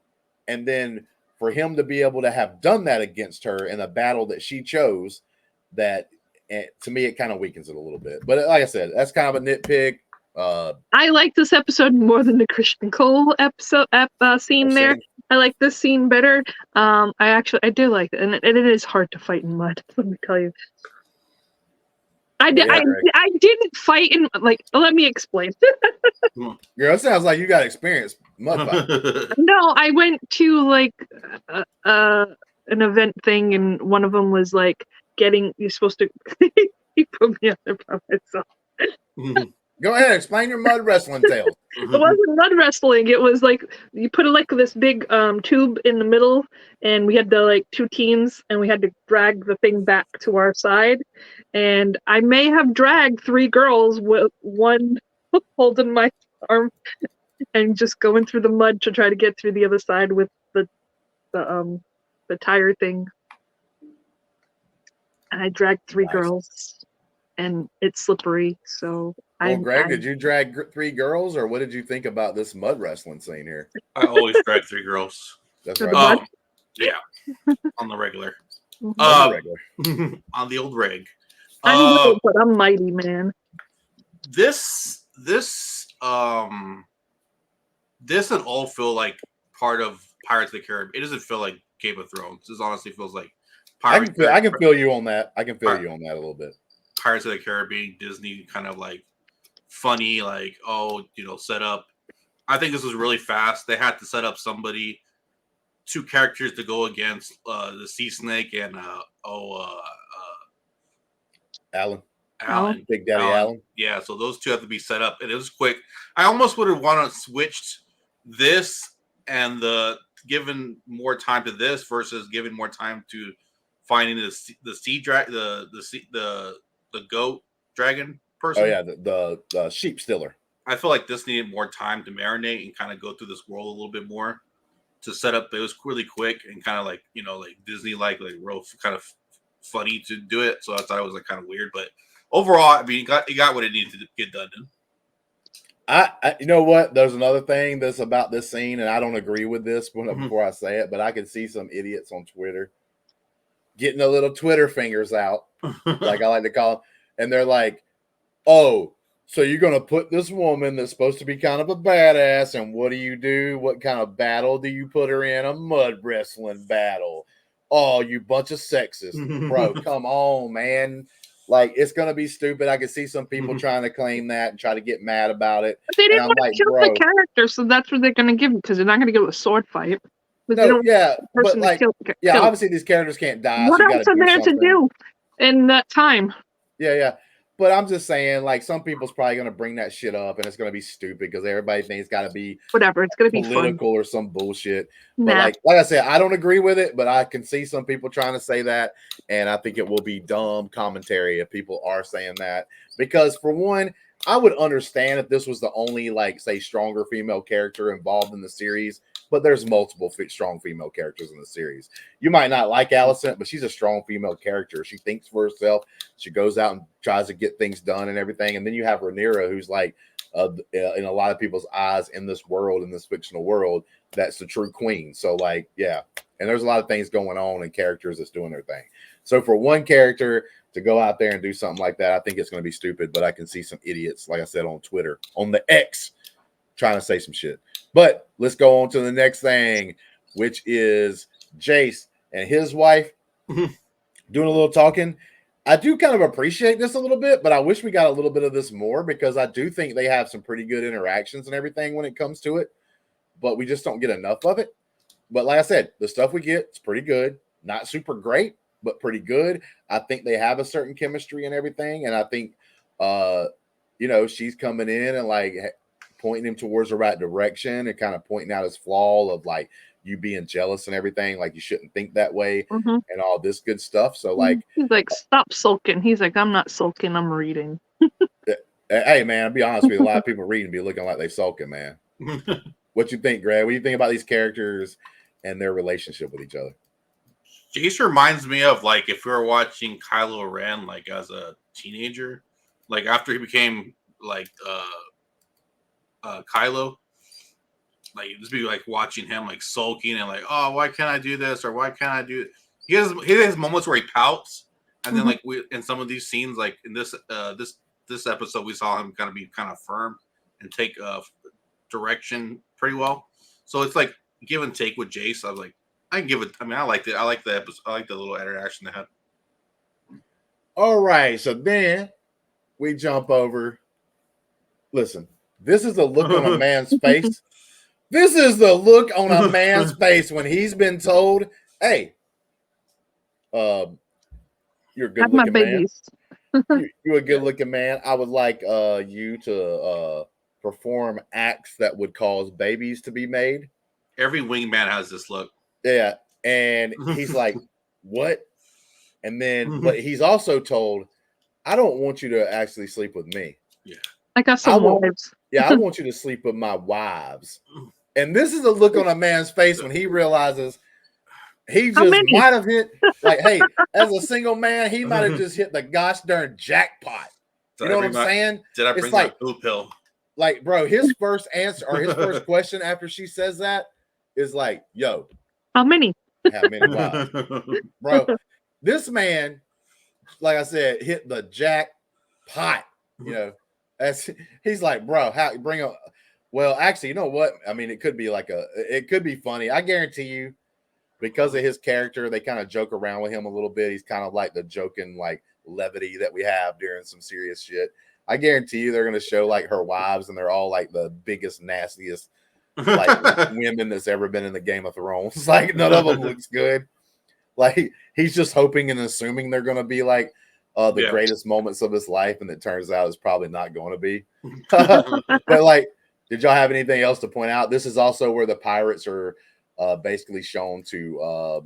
And then for him to be able to have done that against her in a battle that she chose, that to me, it kind of weakens it a little bit. But like I said, that's kind of a nitpick. I like this episode more than the Christian Cole scene there. I like this scene better. I do like it, and it is hard to fight in mud. Let me tell you. I didn't fight in, like, let me explain. Girl, it sounds like you got experience mud fighting. No, I went to like an event thing, and one of them was like you're supposed to he put me on there by myself. Go ahead, explain your mud wrestling tales. It wasn't mud wrestling. It was like you put like this big tube in the middle, and we had the like two teams, and we had to drag the thing back to our side. And I may have dragged 3 girls with one holding my arm and just going through the mud to try to get through the other side with the tire thing. And I dragged 3 girls. And it's slippery, so Greg, did you drag 3 girls, or what did you think about this mud wrestling scene here? I always drag 3 girls. That's right. Yeah, on the regular. On the old rig. I'm little, but I'm mighty, man. This doesn't all feel like part of Pirates of the Caribbean. It doesn't feel like Game of Thrones. This honestly feels like Pirates. I can feel you on that. I can feel you on that a little bit. Pirates of the Caribbean, Disney kind of like funny, like, set up. I think this was really fast. They had to set up 2 characters to go against the Sea Snake and Alan, Big Daddy Alan. Yeah, so those 2 have to be set up, and it was quick. I almost would have wanted to switch this and given more time to this versus giving more time to finding the goat dragon person. Oh yeah, the sheep stiller. I feel like this needed more time to marinate and kind of go through this world a little bit more to set up. It was really quick and kind of like like Disney like real kind of funny to do it. So I thought it was like kind of weird, but overall, I mean, it got what it needed to get done. I you know what? There's another thing that's about this scene, and I don't agree with this before I say it, but I can see some idiots on Twitter getting the little Twitter fingers out, like I like to call them, and they're like, "Oh, so you're gonna put this woman that's supposed to be kind of a badass, and what do? What kind of battle do you put her in? A mud wrestling battle? Oh, you bunch of sexists, bro! Come on, man! Like, it's gonna be stupid. I can see some people trying to claim that and try to get mad about it. But they And didn't I'm want like, to kill bro, the character, so that's what they're going to give because they're not going to give a sword fight. But they no, don't yeah, want the but person to like, kill. yeah, obviously these characters can't die, What so you else got to are do there to something. do in that time? Yeah. But I'm just saying, like, some people's probably gonna bring that shit up, and it's gonna be stupid because everybody thinks it's got to be Whatever, it's going to be fun. political or some bullshit. But Nah. like I said, I don't agree with it, but I can see some people trying to say that, and I think it will be dumb commentary if people are saying that. Because for one, I would understand if this was the only, like, say, stronger female character involved in the series, but there's multiple strong female characters in the series. You might not like Alicent, but she's a strong female character. She thinks for herself. She goes out and tries to get things done and everything. And then you have Rhaenyra, who's like, in a lot of people's eyes in this world, in this fictional world, that's the true queen. So, like, yeah. And there's a lot of things going on and characters that's doing their thing. So for one character to go out there and do something like that, I think it's going to be stupid. But I can see some idiots, like I said, on Twitter, on the X, trying to say some shit. But let's go on to the next thing, which is Jace and his wife doing a little talking. I do kind of appreciate this a little bit, but I wish we got a little bit of this more because I do think they have some pretty good interactions and everything when it comes to it, but we just don't get enough of it. But like I said, the stuff we get is pretty good. Not super great, but pretty good. I think they have a certain chemistry and everything, and I think, she's coming in and, like, pointing him towards the right direction and kind of pointing out his flaw of, like, you being jealous and everything, like you shouldn't think that way and all this good stuff. So, like, he's like, stop sulking. He's like, I'm not sulking, I'm reading. Hey man, I'll be honest with you, a lot of people reading be looking like they sulking, man. What you think, Greg? What do you think about these characters and their relationship with each other? Jace reminds me of, like, if we were watching Kylo Ren, like, as a teenager, like after he became like Kylo, like just be like watching him like sulking and like, oh, why can't I do this or why can't I do it? He has moments where he pouts, and then like we in some of these scenes, like in this episode, we saw him kind of be kind of firm and take direction pretty well. So it's like give and take with Jace. I was like, I can give it. I mean, I liked it. I like the episode. I like the little interaction they had. All right, so then we jump over. Listen, this is the look on a man's face. This is the look on a man's face when he's been told, "Hey, you're a good-looking man. You're a good-looking man. I would like you to perform acts that would cause babies to be made." Every wingman has this look. Yeah, and he's like, "What?" And then, but he's also told, "I don't want you to actually sleep with me. Yeah, I got some wives. Yeah, I want you to sleep with my wives." And this is a look on a man's face when he realizes he just might have hit, like, hey, as a single man, he might have just hit the gosh darn jackpot. You know what I'm saying? Did I bring my blue pill? Like, bro, his first answer or his first question after she says that is like, yo, how many? How many wives? Bro, this man, like I said, hit the jackpot. You know, he's like, bro, how bring a. Well, actually, you know what? I mean, it could be it could be funny. I guarantee you, because of his character, they kind of joke around with him a little bit. He's kind of like the joking, like, levity that we have during some serious shit. I guarantee you they're going to show, like, her wives, and they're all, like, the biggest, nastiest, like, women that's ever been in the Game of Thrones. Like, none of them looks good. Like, he's just hoping and assuming they're going to be, like, the greatest moments of his life, and it turns out it's probably not going to be. But, like, did y'all have anything else to point out? This is also where the pirates are basically shown to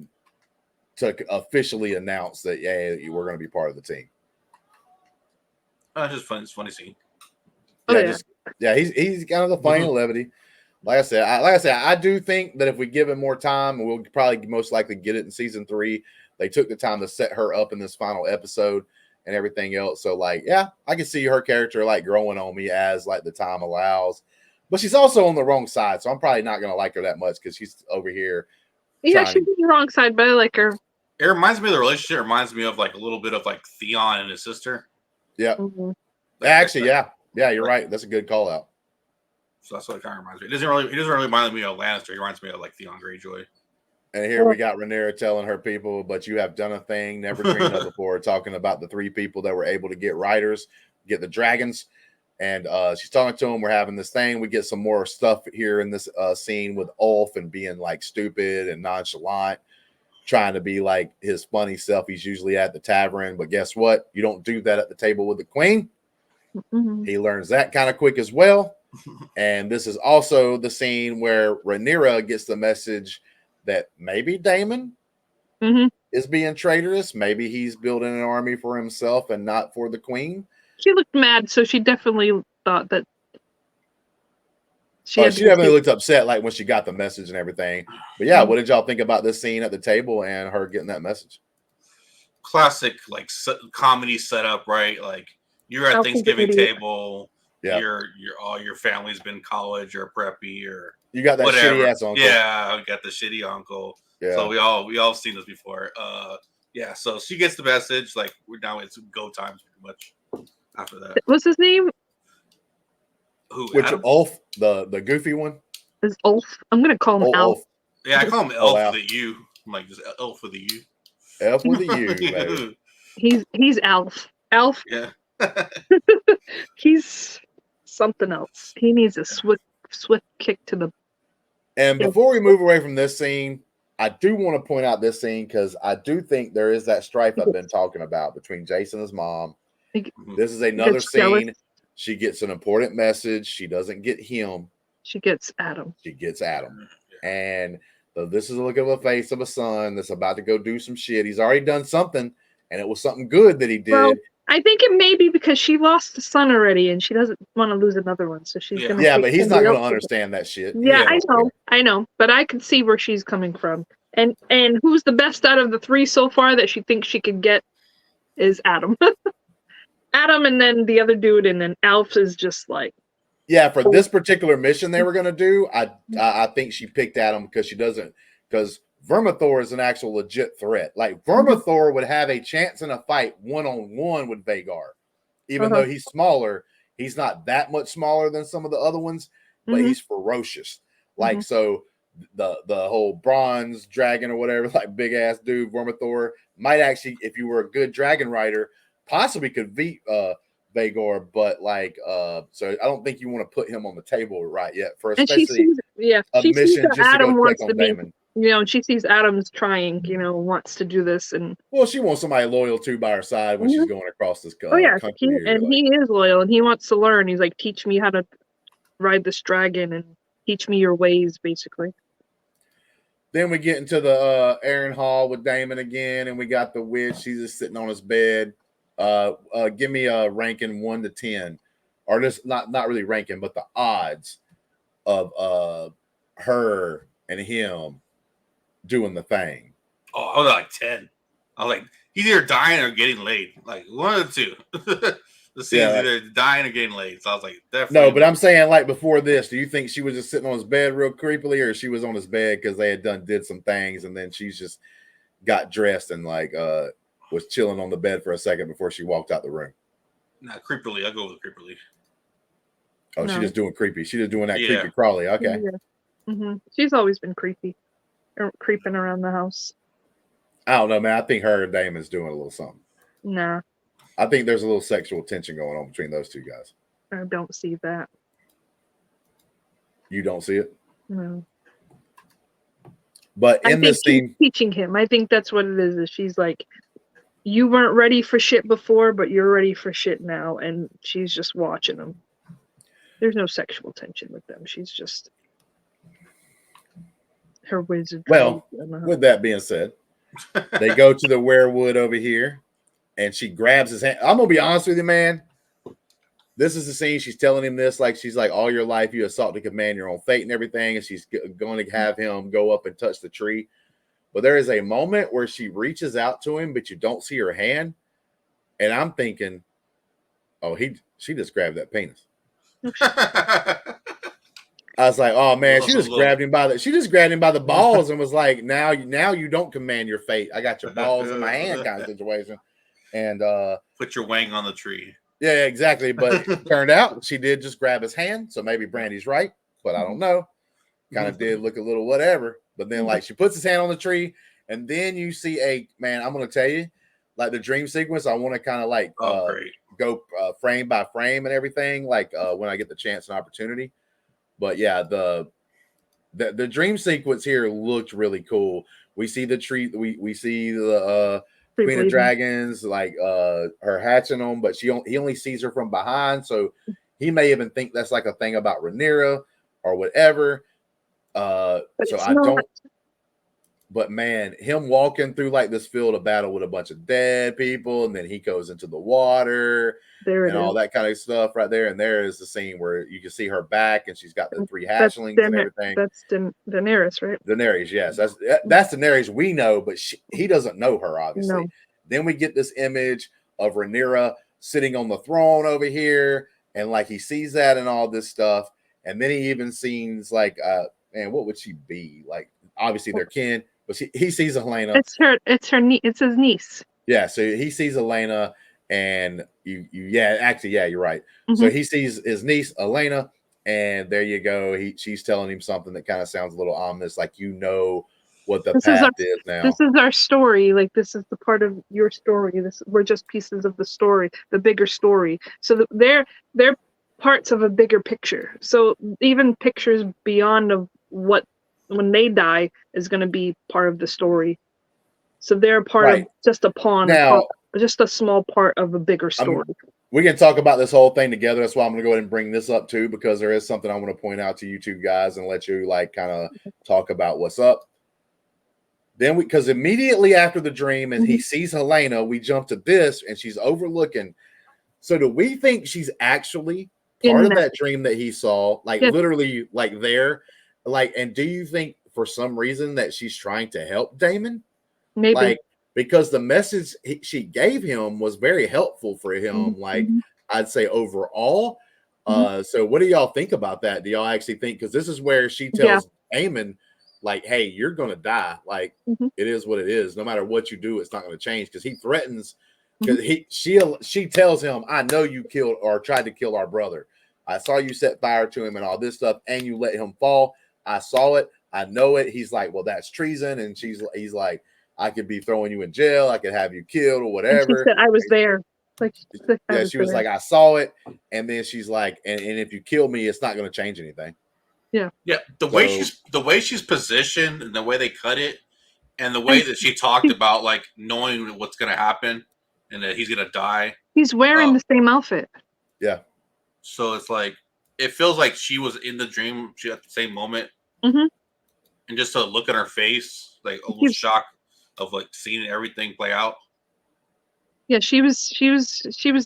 officially announce that, yeah, we're going to be part of the team. Just fun. It's funny scene. He's kind of the funny levity. Like I said, I do think that if we give him more time, we'll probably most likely get it in season 3. They took the time to set her up in this final episode and everything else. So, like, yeah, I can see her character, like, growing on me as, like, the time allows. But she's also on the wrong side, so I'm probably not going to like her that much because she's over here. Yeah, she's on the wrong side, but I like her. It reminds me of the relationship. It reminds me of, like, a little bit of, like, Theon and his sister. Yeah. Actually, yeah. Yeah, you're right. That's a good call out. So that's what it kind of reminds me. He doesn't really remind me of Lannister. He reminds me of, like, Theon Greyjoy. And here we got Rhaenyra telling her people, but you have done a thing never dreamed of before, talking about the 3 people that were able to get riders, get the dragons. And she's talking to him. We're having this thing. We get some more stuff here in this scene with Ulf and being like stupid and nonchalant, trying to be like his funny self he's usually at the tavern. But guess what? You don't do that at the table with the queen. Mm-hmm. He learns that kind of quick as well. And this is also the scene where Rhaenyra gets the message that maybe Daemon is being traitorous. Maybe he's building an army for himself and not for the queen. She looked mad, so she definitely thought that she definitely looked upset, like when she got the message and everything. But yeah, what did y'all think about this scene at the table and her getting that message? Classic, like comedy setup, right? Like you're at Thanksgiving table. Yeah, all your family's been college or preppy or you got that shitty ass uncle. Yeah, we got the shitty uncle. Yeah. So we all seen this before. Yeah. So she gets the message. Like now it's go time pretty much. After that, what's his name? Who? Which Ulf, the goofy one? Is Ulf? I'm gonna call him Alf. Yeah, I call him Elf with a U. I'm like just Elf with a U. Elf with a U. Baby. He's Alf. Alf. Yeah. He's something else. He needs a swift kick to the. And before we move away from this scene, I do want to point out this scene because I do think there is that strife I've been talking about between Jace and his mom. This is another scene. She gets an important message. She doesn't get him. She gets Adam. She gets Adam. And this is a look of a face of a son that's about to go do some shit. He's already done something, and it was something good that he did. Well, I think it may be because she lost a son already, and she doesn't want to lose another one. So she's gonna. Yeah, but he's not going to understand that shit. Yeah, I know, but I can see where she's coming from. And who's the best out of the 3 so far that she thinks she could get is Adam. Adam, and then the other dude, and then Alf is just like. Yeah, for this particular mission they were going to do, I think she picked Adam because Vermithor is an actual legit threat. Like Vermithor would have a chance in a fight one-on-one with Vhagar. Even though he's smaller, he's not that much smaller than some of the other ones, but he's ferocious. Like so the whole bronze dragon or whatever, like big ass dude, Vermithor might actually, if you were a good dragon rider, possibly could beat Vhagar, but like so I don't think you want to put him on the table right yet for especially a mission just to go check on Daemon. And she sees Adam's trying, wants to do this, and she wants somebody loyal to by her side when she's going across this country. He is loyal, and he wants to learn. He's like, teach me how to ride this dragon and teach me your ways, basically. Then we get into the Aaron Hall with Daemon again, and we got the witch. She's just sitting on his bed. Give me a ranking 1 to 10, or just not really ranking, but the odds of her and him doing the thing. Oh, I was like 10. I was like, he's either dying or getting laid. Like one of the two. The scene's either dying or getting laid. So I was like, definitely. No, but I'm saying like before this, do you think she was just sitting on his bed real creepily, or she was on his bed because they had did some things, and then she's just got dressed and like was chilling on the bed for a second before she walked out the room? Nah, creepily. I'll go with creepily. Oh, no. She's just doing creepy. She's just doing that creepy crawly. Okay. Yeah. She's always been creepy, creeping around the house. I don't know, man. I think her and Damon's doing a little something. Nah. I think there's a little sexual tension going on between those 2 guys. I don't see that. You don't see it? No. But in this scene, teaching him. I think that's what it is she's like, you weren't ready for shit before, but you're ready for shit now, and she's just watching him. There's no sexual tension with them. She's just her wizard. Well, with that being said, they go to the werewood over here, and she grabs his hand. I'm gonna be honest with you, man. This is the scene. She's telling him this, like she's like, all your life you have sought to command your own fate and everything, and she's going to have him go up and touch the tree. But there is a moment where she reaches out to him, but you don't see her hand, and I'm thinking, oh, she just grabbed that penis. I was like, oh man, she just grabbed him by the balls and was like, now you don't command your fate. I got your balls in my hand kind of situation. And put your wang on the tree. Yeah, exactly. But it turned out she did just grab his hand. So maybe Brandy's right, but I don't know. Kind of did look a little whatever. But then like she puts his hand on the tree, and then you see I'm gonna tell you, like the dream sequence. I want to kind of like go frame by frame and everything, like when I get the chance and opportunity. But yeah, the dream sequence here looked really cool. We see the tree, we see the Queen of Dragons, like her hatching them, but he only sees her from behind, so he may even think that's like a thing about Rhaenyra or whatever. So I don't. But man, him walking through like this field of battle with a bunch of dead people, and then he goes into the water and all that kind of stuff right there. And there is the scene where you can see her back, and she's got the 3 hatchlings and everything. That's Daenerys, right? Daenerys, yes, that's Daenerys we know, but he doesn't know her obviously. No. Then we get this image of Rhaenyra sitting on the throne over here, and like he sees that and all this stuff, and then he even sees like, man, what would she be like? Obviously, they're kin. But he sees Elena. It's his niece. Yeah, so he sees Elena, and you're right. So he sees his niece Elena, and there you go. She's telling him something that kind of sounds a little ominous, like what the path is now. This is our story. Like this is the part of your story. We're just pieces of the story, the bigger story. So they're parts of a bigger picture. So even pictures beyond of what. When they die is going to be part of the story, so they're part of just a pawn, just a small part of a bigger story. We can talk about this whole thing together. That's why I'm going to go ahead and bring this up too, because there is something I want to point out to you two guys and let you like kind of talk about what's up. Then because immediately after the dream and he sees Helena, we jump to this and she's overlooking. So do we think she's actually part of that dream that he saw, like literally like there? Like, and do you think for some reason that she's trying to help Daemon? Maybe. Like, because the message she gave him was very helpful for him. Like, I'd say overall. So what do y'all think about that? Do y'all actually think, because this is where she tells Daemon, like, hey, you're going to die. Like, it is what it is. No matter what you do, it's not going to change. Because he threatens, because she tells him, I know you killed or tried to kill our brother. I saw you set fire to him and all this stuff, and you let him fall. I saw it. I know it. He's like, well, that's treason. And he's like, I could be throwing you in jail. I could have you killed or whatever. And she said, I was there. Like, she was like, I saw it. And then she's like, and if you kill me, it's not going to change anything. Yeah. Yeah. The way she's positioned and the way they cut it and the way that she talked about like knowing what's going to happen and that he's going to die. He's wearing the same outfit. Yeah. So it's like, it feels like she was in the dream. She at the same moment, and just to look at her face, like almost shock of like seeing everything play out. Yeah, she was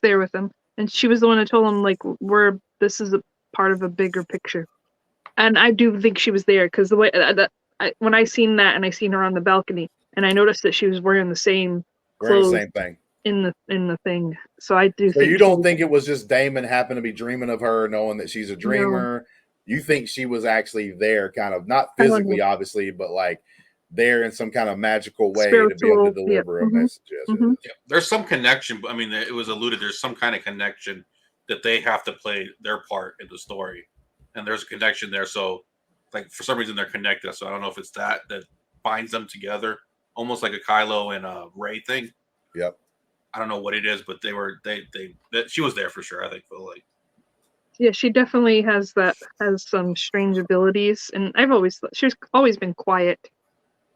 there with him, and she was the one who told him like this is a part of a bigger picture. And I do think she was there because the way when I seen that and I seen her on the balcony, and I noticed that she was wearing the same clothes, the same thing. In the thing, so I do. So you don't think it was just Daemon happened to be dreaming of her, knowing that she's a dreamer? No. You think she was actually there, kind of not physically, obviously, but like there in some kind of magical way to be able to deliver a message. Yeah, there's some connection. I mean, it was alluded. There's some kind of connection that they have to play their part in the story, and there's a connection there. So, like for some reason, they're connected. So I don't know if it's that binds them together, almost like a Kylo and a Rey thing. Yep. I don't know what it is, but she was there for sure. I think, like, yeah, she definitely has some strange abilities, and she's always been quiet,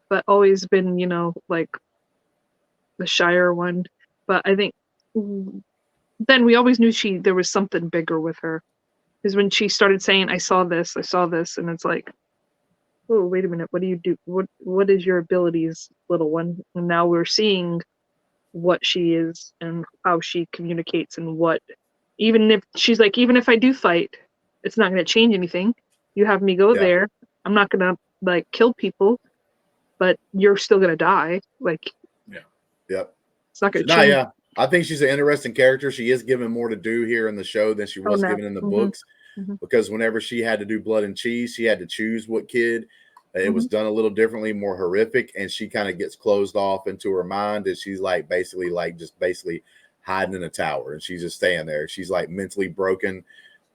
but always been like the shyer one. But I think then we always knew there was something bigger with her, because when she started saying, I saw this, and it's like, oh, wait a minute, what do you do? What is your abilities, little one? And now we're seeing what she is and how she communicates, and even if I do fight, it's not going to change anything. You have me go there. I'm not going to like kill people, but you're still going to die. Like, it's not going to change. Yeah. I think she's an interesting character. She is given more to do here in the show than she was given in the books, because whenever she had to do Blood and Cheese, she had to choose what kid. It was done a little differently, more horrific, and she kind of gets closed off into her mind, and she's like basically hiding in a tower, and she's just staying there. She's like mentally broken,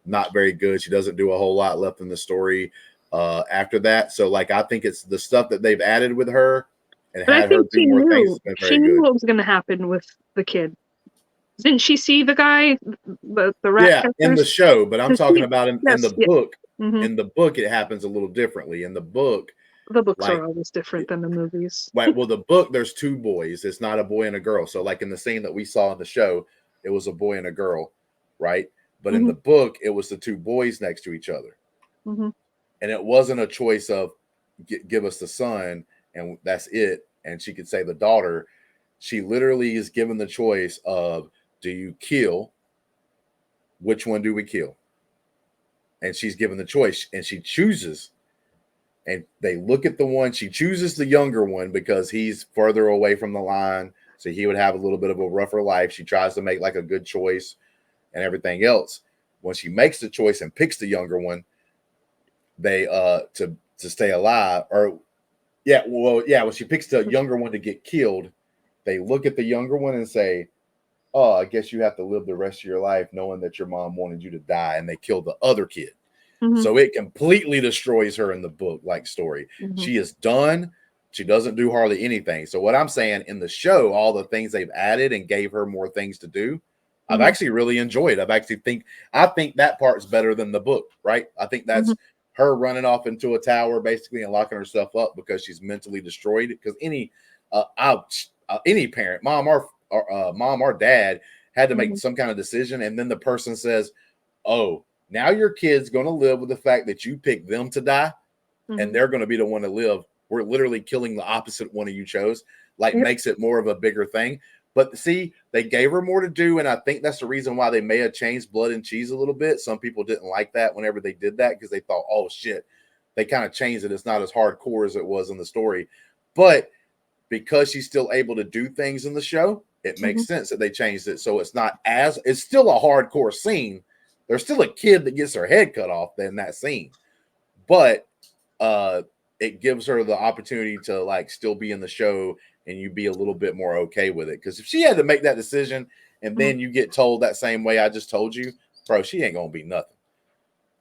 not very good. She doesn't do a whole lot left in the story. after that. So like I think it's the stuff that they've added with her and But I had her think do more things has been she very knew good. what was going to happen with the kid. Didn't she see the guy, the rat Yeah, in the catchers? show, but I'm talking about in Yes, the yeah. book. Mhm. In the book, it happens a little differently. In the book, The books like are always different than the movies. right, well, the book there's two boys. It's not a boy and a girl. So like in the scene that we saw in the show, it was a boy and a girl, right? But in Mhm. the book, it was the two boys next to each other. Mhm. And it wasn't a choice of give us the son and that's it. And she could say the daughter. She literally is given the choice of do you kill? Which one do we kill? And she's given the choice and she chooses. And they look at the one, she chooses the younger one because he's further away from the line. So he would have a little bit of a rougher life. She tries to make like a good choice and everything else. When she makes the choice and picks the younger one, they to stay alive, or when she picks the younger one to get killed, they look at the younger one and say, oh, I guess you have to live the rest of your life knowing that your mom wanted you to die, and they kill the other kid. Mhm. So it completely destroys her in the book like story. Mhm. She is done. She doesn't do hardly anything. So what I'm saying in the show, all the things they've added and gave her more things to do, I've Mhm. actually really enjoyed. I think that part's better than the book, right? I think that's her running off into a tower basically and locking herself up because she's mentally destroyed. Because any parent, mom or dad, had to make some kind of decision, and then the person says, "Oh, now your kid's going to live with the fact that you picked them to die, and they're going to be the one to live. We're literally killing the opposite one of you chose." Like makes it more of a bigger thing. But see, they gave her more to do, and I think that's the reason why they may have changed Blood and Cheese a little bit. Some people didn't like that whenever they did that because they thought, "Oh shit," they kind of changed it. It's not as hardcore as it was in the story, but because she's still able to do things in the show, it makes sense that they changed it. So it's still a hardcore scene. There's still a kid that gets her head cut off in that scene, but it gives her the opportunity to like still be in the show and you be a little bit more okay with it. Because if she had to make that decision and then you get told that same way I just told you, bro, she ain't gonna be nothing.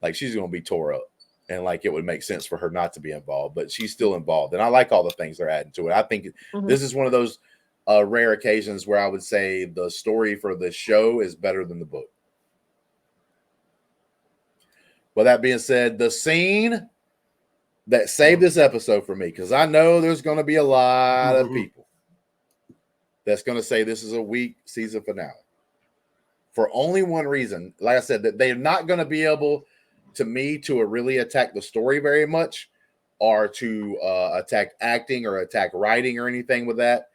Like she's gonna be tore up. And like it would make sense for her not to be involved, but she's still involved. And I like all the things they're adding to it. I think this is one of those rare occasions where I would say the story for the show is better than the book. With that being said, the scene that saved this episode for me, because I know there's going to be a lot of people that's going to say this is a weak season finale for only one reason. Like I said, that they're not going to be able to really attack the story very much or to attack acting or attack writing or anything with that.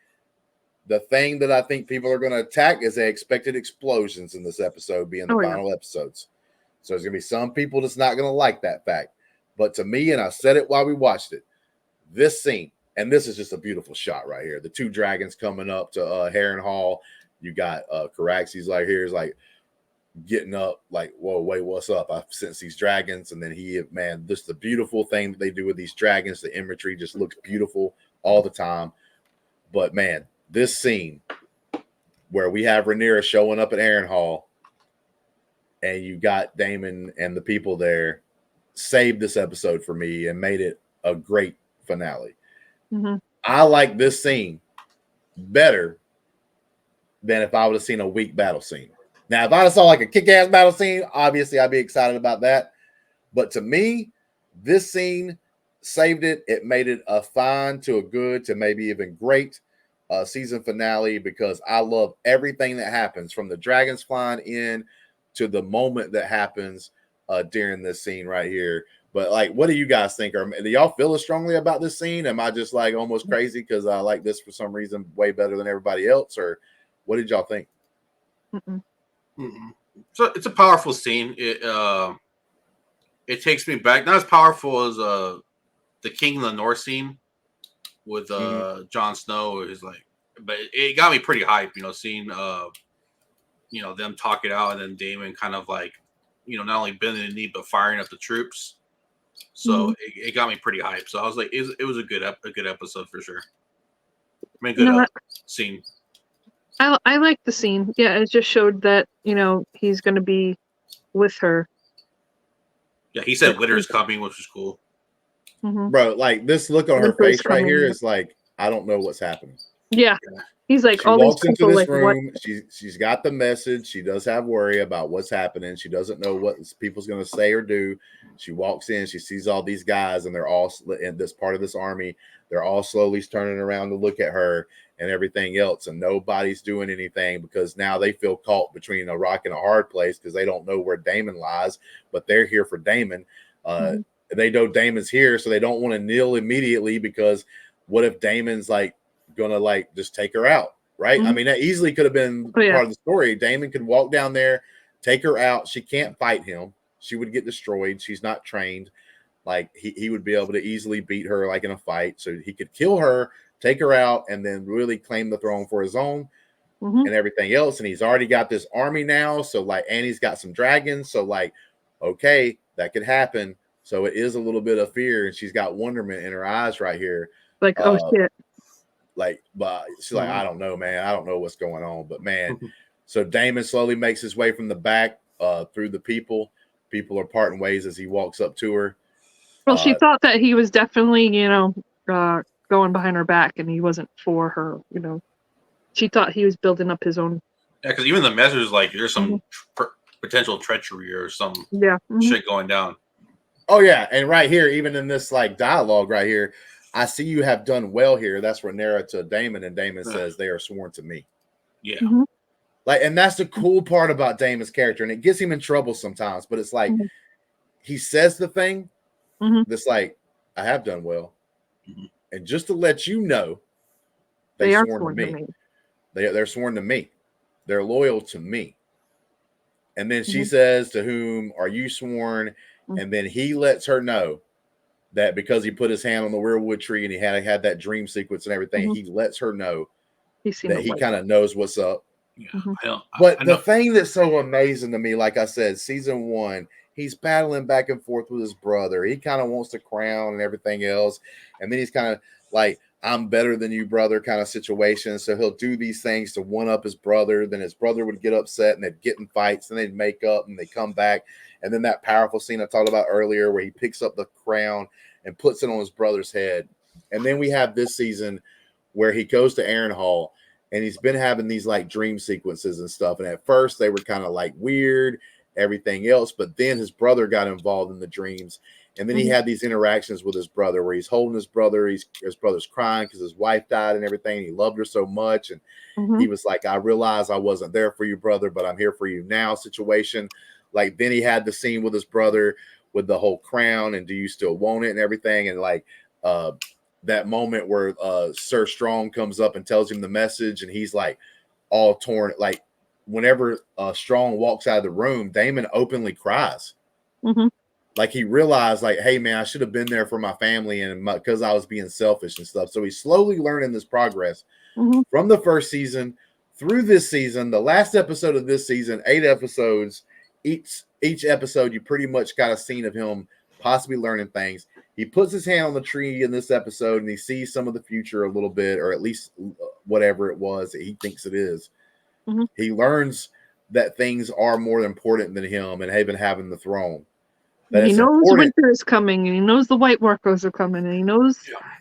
The thing that I think people are going to attack is they expected explosions in this episode being the final episodes. So there's going to be some people that's not going to like that fact. But to me, and I said it while we watched it, this scene, and this is just a beautiful shot right here. The two dragons coming up to Harrenhal. You got Caraxes like here's like getting up, like, whoa, wait, what's up? I've sensed these dragons. And then just the beautiful thing that they do with these dragons, the imagery just looks beautiful all the time. But man, this scene where we have Rhaenyra showing up at Harrenhal and you got Daemon and the people there saved this episode for me and made it a great finale. I like this scene better than if I would have seen a weak battle scene. Now, if I saw like a kick-ass battle scene, obviously I'd be excited about that. But to me, this scene saved it. It made it a fine to a good to maybe even great season finale because I love everything that happens from the dragons flying in to the moment that happens during this scene right here. But like, what do you guys think? Do y'all feel as strongly about this scene? Am I just like almost crazy because I like this for some reason way better than everybody else? Or what did y'all think? So it's a powerful scene. It takes me back, not as powerful as the King of the North scene with Jon Snow. Is like, but it got me pretty hyped. Seeing them talk it out and then Daemon kind of like not only bending the knee but firing up the troops. So it got me pretty hyped. So I was like, it was a good episode for sure. I mean, good scene. I like the scene. Yeah, it just showed that he's going to be with her. Yeah, he said winter's coming, which was cool. Bro, like this look on her Winter's face right here coming. is like, I don't know what's happening. Yeah. He's like, She all these walks into people, this like, what? room. She's got the message. She does have worry about what's happening. She doesn't know what people's going to say or do. She walks in. She sees all these guys, and they're all in this part of this army. They're all slowly turning around to look at her and everything else, and nobody's doing anything because now they feel caught between a rock and a hard place because they don't know where Damon lies, but they're here for Damon. They know Damon's here, so they don't want to kneel immediately because what if Damon's like gonna like just take her out, right? I mean, that easily could have been part of the story. Damon could walk down there, take her out. She can't fight him. She would get destroyed. She's not trained. Like he would be able to easily beat her like in a fight. So he could kill her, take her out, and then really claim the throne for his own and everything else. And he's already got this army now. So like, and he's got some dragons. So like, okay, that could happen. So it is a little bit of fear, and she's got wonderment in her eyes right here. Like, oh shit. Like, but she's like, I don't know, man. I don't know what's going on. But man, so Damon slowly makes his way from the back through the people. People are parting ways as he walks up to her. Well, she thought that he was definitely, going behind her back, and he wasn't for her. She thought he was building up his own. Yeah, because even the message is like there's some potential treachery or some shit going down. Oh yeah, and right here, even in this like dialogue right here, I see you have done well here. That's Rhaenyra to Damon, and Damon says they are sworn to me. Yeah. Like, and that's the cool part about Damon's character, and it gets him in trouble sometimes, but it's like he says the thing that's like, I have done well. And just to let you know, they are sworn to me. They're sworn to me. They're loyal to me. And then she says, to whom are you sworn? And then he lets her know that because he put his hand on the weirwood tree and he had that dream sequence and everything, he lets her know that he kind of knows what's up. Yeah, but the thing that's so amazing to me, like I said, season 1, he's battling back and forth with his brother. He kind of wants the crown and everything else. And then he's kind of like, I'm better than you, brother, kind of situation. So he'll do these things to one up his brother. Then his brother would get upset and they'd get in fights and they'd make up and they come back. And then that powerful scene I talked about earlier where he picks up the crown and puts it on his brother's head. And then we have this season where he goes to Harrenhal and he's been having these like dream sequences and stuff. And at first they were kind of like weird, everything else. But then his brother got involved in the dreams. And then he had these interactions with his brother where he's holding his brother. His brother's crying because his wife died and everything. And he loved her so much. And he was like, I realized I wasn't there for you, brother, but I'm here for you now situation. Like then he had the scene with his brother with the whole crown and do you still want it and everything. And like that moment where Sir Strong comes up and tells him the message and he's like all torn. Like whenever Strong walks out of the room, Damon openly cries. Like he realized like, hey man, I should have been there for my family and because I was being selfish and stuff. So he's slowly learning this progress from the first season through this season, the last episode of this season, 8 episodes. Each episode, you pretty much got a scene of him possibly learning things. He puts his hand on the tree in this episode and he sees some of the future a little bit, or at least whatever it was that he thinks it is. He learns that things are more important than him and even having the throne. He knows winter is coming and he knows the White Walkers are coming and he knows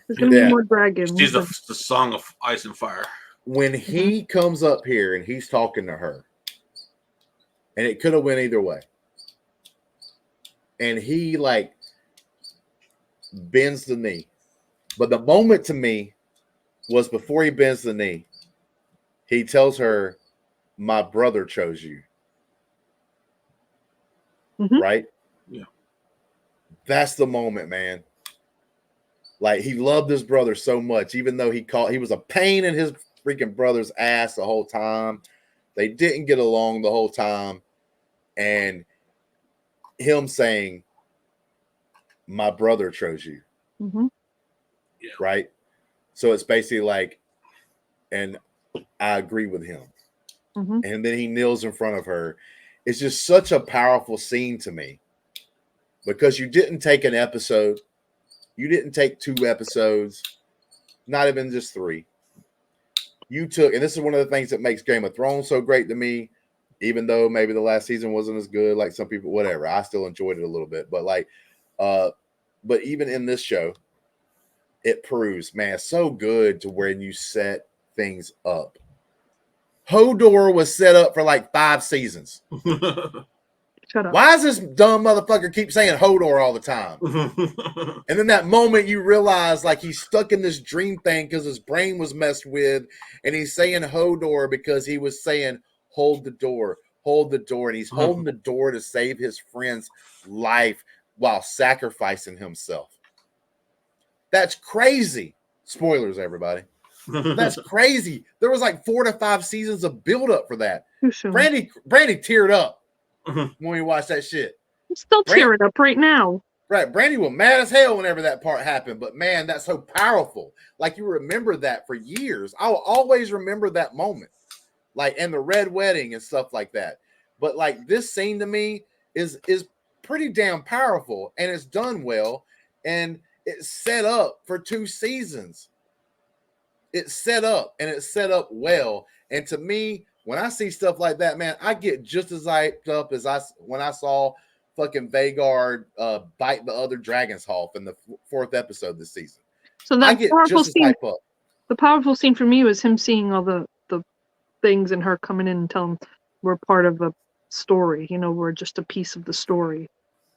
there's going to be more dragons. She's the song of ice and fire. When he comes up here and he's talking to her, and it could have went either way. And he like bends the knee. But the moment to me was before he bends the knee, he tells her, my brother chose you. Right? Yeah. That's the moment, man. Like he loved his brother so much, even though he was a pain in his freaking brother's ass the whole time. They didn't get along the whole time. And him saying, my brother chose you. Right? So it's basically like, and I agree with him. And then he kneels in front of her. It's just such a powerful scene to me because you didn't take an episode. You didn't take 2 episodes, not even just 3. You took, and this is one of the things that makes Game of Thrones so great to me, even though maybe the last season wasn't as good, like some people, whatever. I still enjoyed it a little bit, but but even in this show, it proves, man, so good to where you set things up. Hodor was set up for like 5 seasons. Shut up. Why does this dumb motherfucker keep saying Hodor all the time? And then that moment you realize like he's stuck in this dream thing because his brain was messed with, and he's saying Hodor because he was saying hold the door, and he's holding the door to save his friend's life while sacrificing himself. That's crazy. Spoilers, everybody. That's crazy. There was like 4 to 5 seasons of build-up for that. Brandi teared up when we watched that shit. I'm still tearing up right now. Right, Brandi was mad as hell whenever that part happened, but man, that's so powerful. Like you remember that for years. I will always remember that moment, like and the red wedding and stuff like that. But like this scene to me is pretty damn powerful, and it's done well, and it's set up for 2 seasons. It's set up, and it's set up well. And to me, when I see stuff like that, man, I get just as hyped up as when I saw fucking Vhagar bite the other dragon's half in the 4th episode this season. So that I get powerful just as scene, hyped up. the powerful scene for me was him seeing all the things and her coming in and telling we're part of a story. You know, we're just a piece of the story.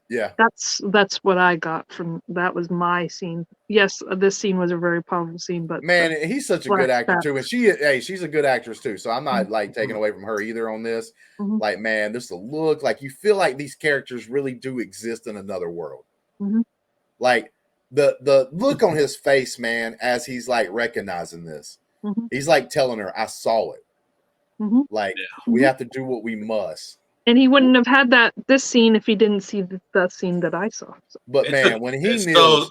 Yeah, that's what I got from that. Was my scene. Yes, this scene was a very powerful scene, but man, he's such a good actor too, and she's a good actress too. So I'm not like taking away from her either on this. Like, man, there's a look like you feel like these characters really do exist in another world. Like the look on his face, man, as he's like recognizing this, he's like telling her, "I saw it." Like we have to do what we must. And he wouldn't have had this scene if he didn't see the scene that I saw. So. But man, when he kneels,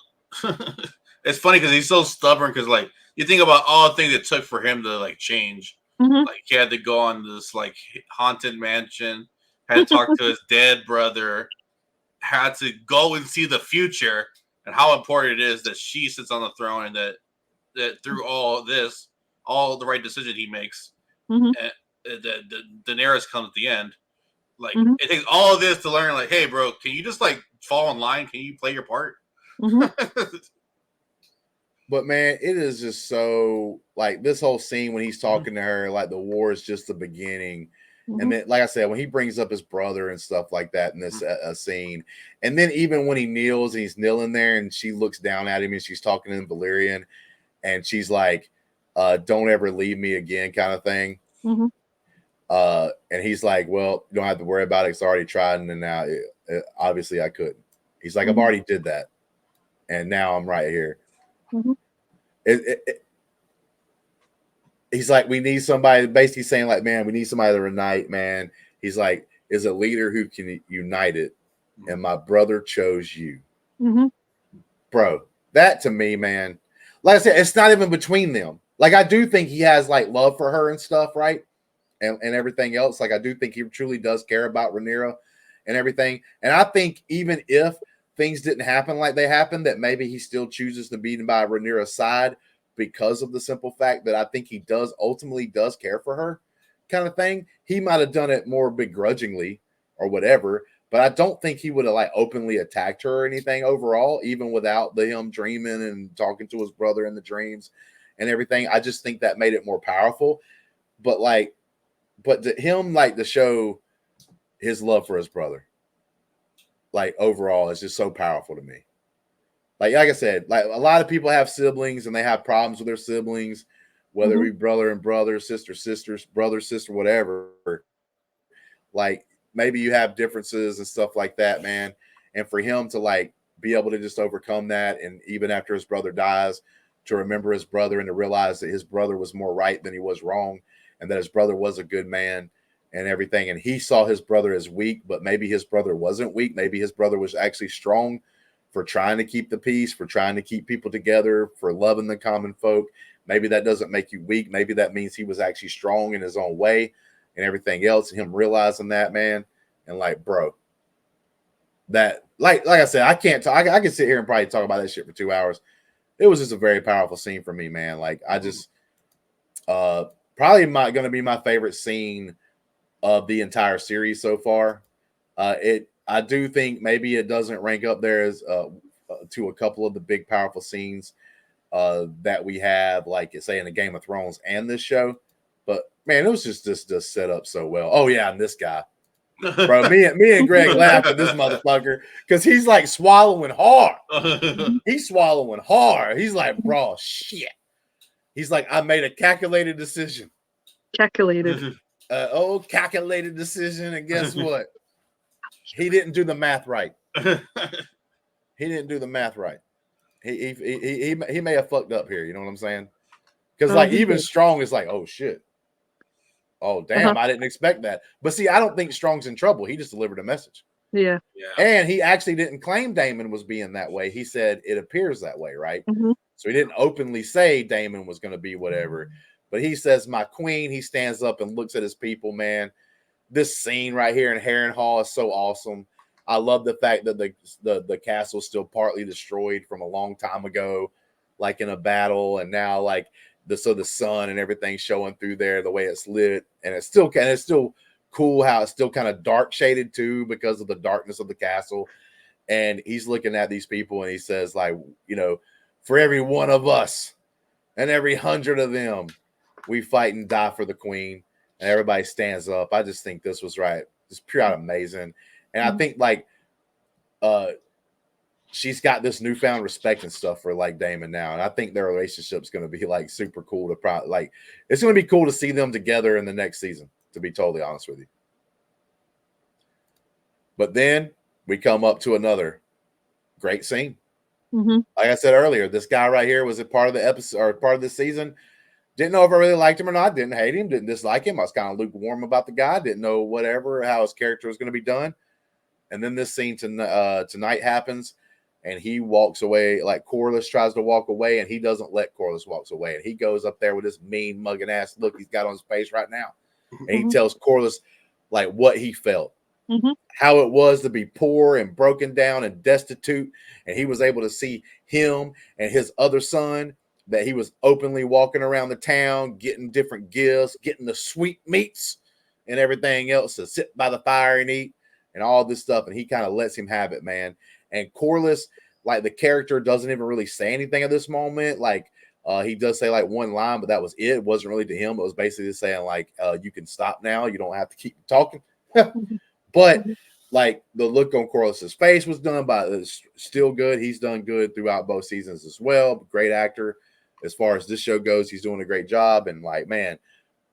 it's funny because he's so stubborn. Because like you think about all the things it took for him to like change. Like he had to go on this like haunted mansion, had to talk to his dead brother, had to go and see the future, and how important it is that she sits on the throne, and that through all this, all the right decision he makes, and the Daenerys comes at the end. Like it takes all of this to learn. Like, hey, bro, can you just like fall in line? Can you play your part? But man, it is just so like this whole scene when he's talking to her, like the war is just the beginning. And then, like I said, when he brings up his brother and stuff like that in this scene, and then even when he kneels and he's kneeling there, and she looks down at him and she's talking in Valyrian, and she's like, "Don't ever leave me again," kind of thing. And he's like, well, you don't have to worry about it. It's already tried. And then now, obviously, I couldn't. He's like, I've already did that. And now I'm right here. He's like, we need somebody, basically saying like, man, we need somebody to unite, man. He's like, is a leader who can unite it. And my brother chose you. Bro, that to me, man, like I said, it's not even between them. Like, I do think he has like love for her and stuff, right? And everything else. Like, I do think he truly does care about Rhaenyra and everything. And I think even if things didn't happen like they happened, that maybe he still chooses to be by Rhaenyra's side because of the simple fact that I think he ultimately does care for her kind of thing. He might have done it more begrudgingly or whatever, but I don't think he would have like openly attacked her or anything overall, even without him dreaming and talking to his brother in the dreams and everything. I just think that made it more powerful. But to him, like, to show his love for his brother, like, overall, is just so powerful to me. Like I said, like, a lot of people have siblings and they have problems with their siblings, whether it be brother and brother, sister, sisters, brother, sister, whatever. Like, maybe you have differences and stuff like that, man. And for him to, like, be able to just overcome that, and even after his brother dies, to remember his brother and to realize that his brother was more right than he was wrong, and that his brother was a good man and everything. And he saw his brother as weak, but maybe his brother wasn't weak. Maybe his brother was actually strong for trying to keep the peace, for trying to keep people together, for loving the common folk. Maybe that doesn't make you weak. Maybe that means he was actually strong in his own way and everything else. And him realizing that, man. And like, bro, that, like I said, I can't talk. I can sit here and probably talk about that shit for 2 hours. It was just a very powerful scene for me, man. Like, I just, probably going to be my favorite scene of the entire series so far. I do think maybe it doesn't rank up there as to a couple of the big powerful scenes that we have, like say in the Game of Thrones and this show. But man, it was just set up so well. Oh yeah, and this guy, bro. Me and Greg laughed at this motherfucker because he's like swallowing hard. He's swallowing hard. He's like, bro, shit. He's like, I made a calculated decision. Calculated. Calculated decision, and guess what? He didn't do the math right. He didn't do the math right. He may have fucked up here. You know what I'm saying? Because like even Strong is like, oh shit. Oh damn, I didn't expect that. But see, I don't think Strong's in trouble. He just delivered a message. Yeah. And he actually didn't claim Damon was being that way. He said it appears that way, right? Mm-hmm. So he didn't openly say Damon was going to be whatever. But he says, my queen. He stands up and looks at his people, man. This scene right here in Harrenhal is so awesome. I love the fact that the castle is still partly destroyed from a long time ago, like in a battle, and now like the sun and everything showing through there, the way it's lit, and it's still cool how it's still kind of dark shaded too because of the darkness of the castle. And he's looking at these people and he says, like, you know, for every one of us and every 100 of them, we fight and die for the queen. And everybody stands up. I just think this was right. It's pure out amazing. And I think like she's got this newfound respect and stuff for like Damon now. And I think their relationship's going to be like super cool to like, it's going to be cool to see them together in the next season, to be totally honest with you. But then we come up to another great scene. Mm-hmm. Like I said earlier, this guy right here was a part of the episode or part of the season. Didn't know if I really liked him or not. Didn't hate him. Didn't dislike him. I was kind of lukewarm about the guy. Didn't know whatever, how his character was going to be done. And then this scene tonight happens, and he walks away. Like Corliss tries to walk away, and he doesn't let Corliss walk away. And he goes up there with this mean, mugging ass look he's got on his face right now. And he tells Corliss like what he felt, how it was to be poor and broken down and destitute. And he was able to see him and his other son, that he was openly walking around the town, getting different gifts, getting the sweet meats and everything else to sit by the fire and eat and all this stuff. And he kind of lets him have it, man. And Corliss, like the character, doesn't even really say anything at this moment. Like he does say like one line, but that was it. It wasn't really to him. It was basically saying like, you can stop now. You don't have to keep talking. But like the look on Corliss's face was done by it's still good. He's done good throughout both seasons as well. Great actor. As far as this show goes, he's doing a great job. And like, man,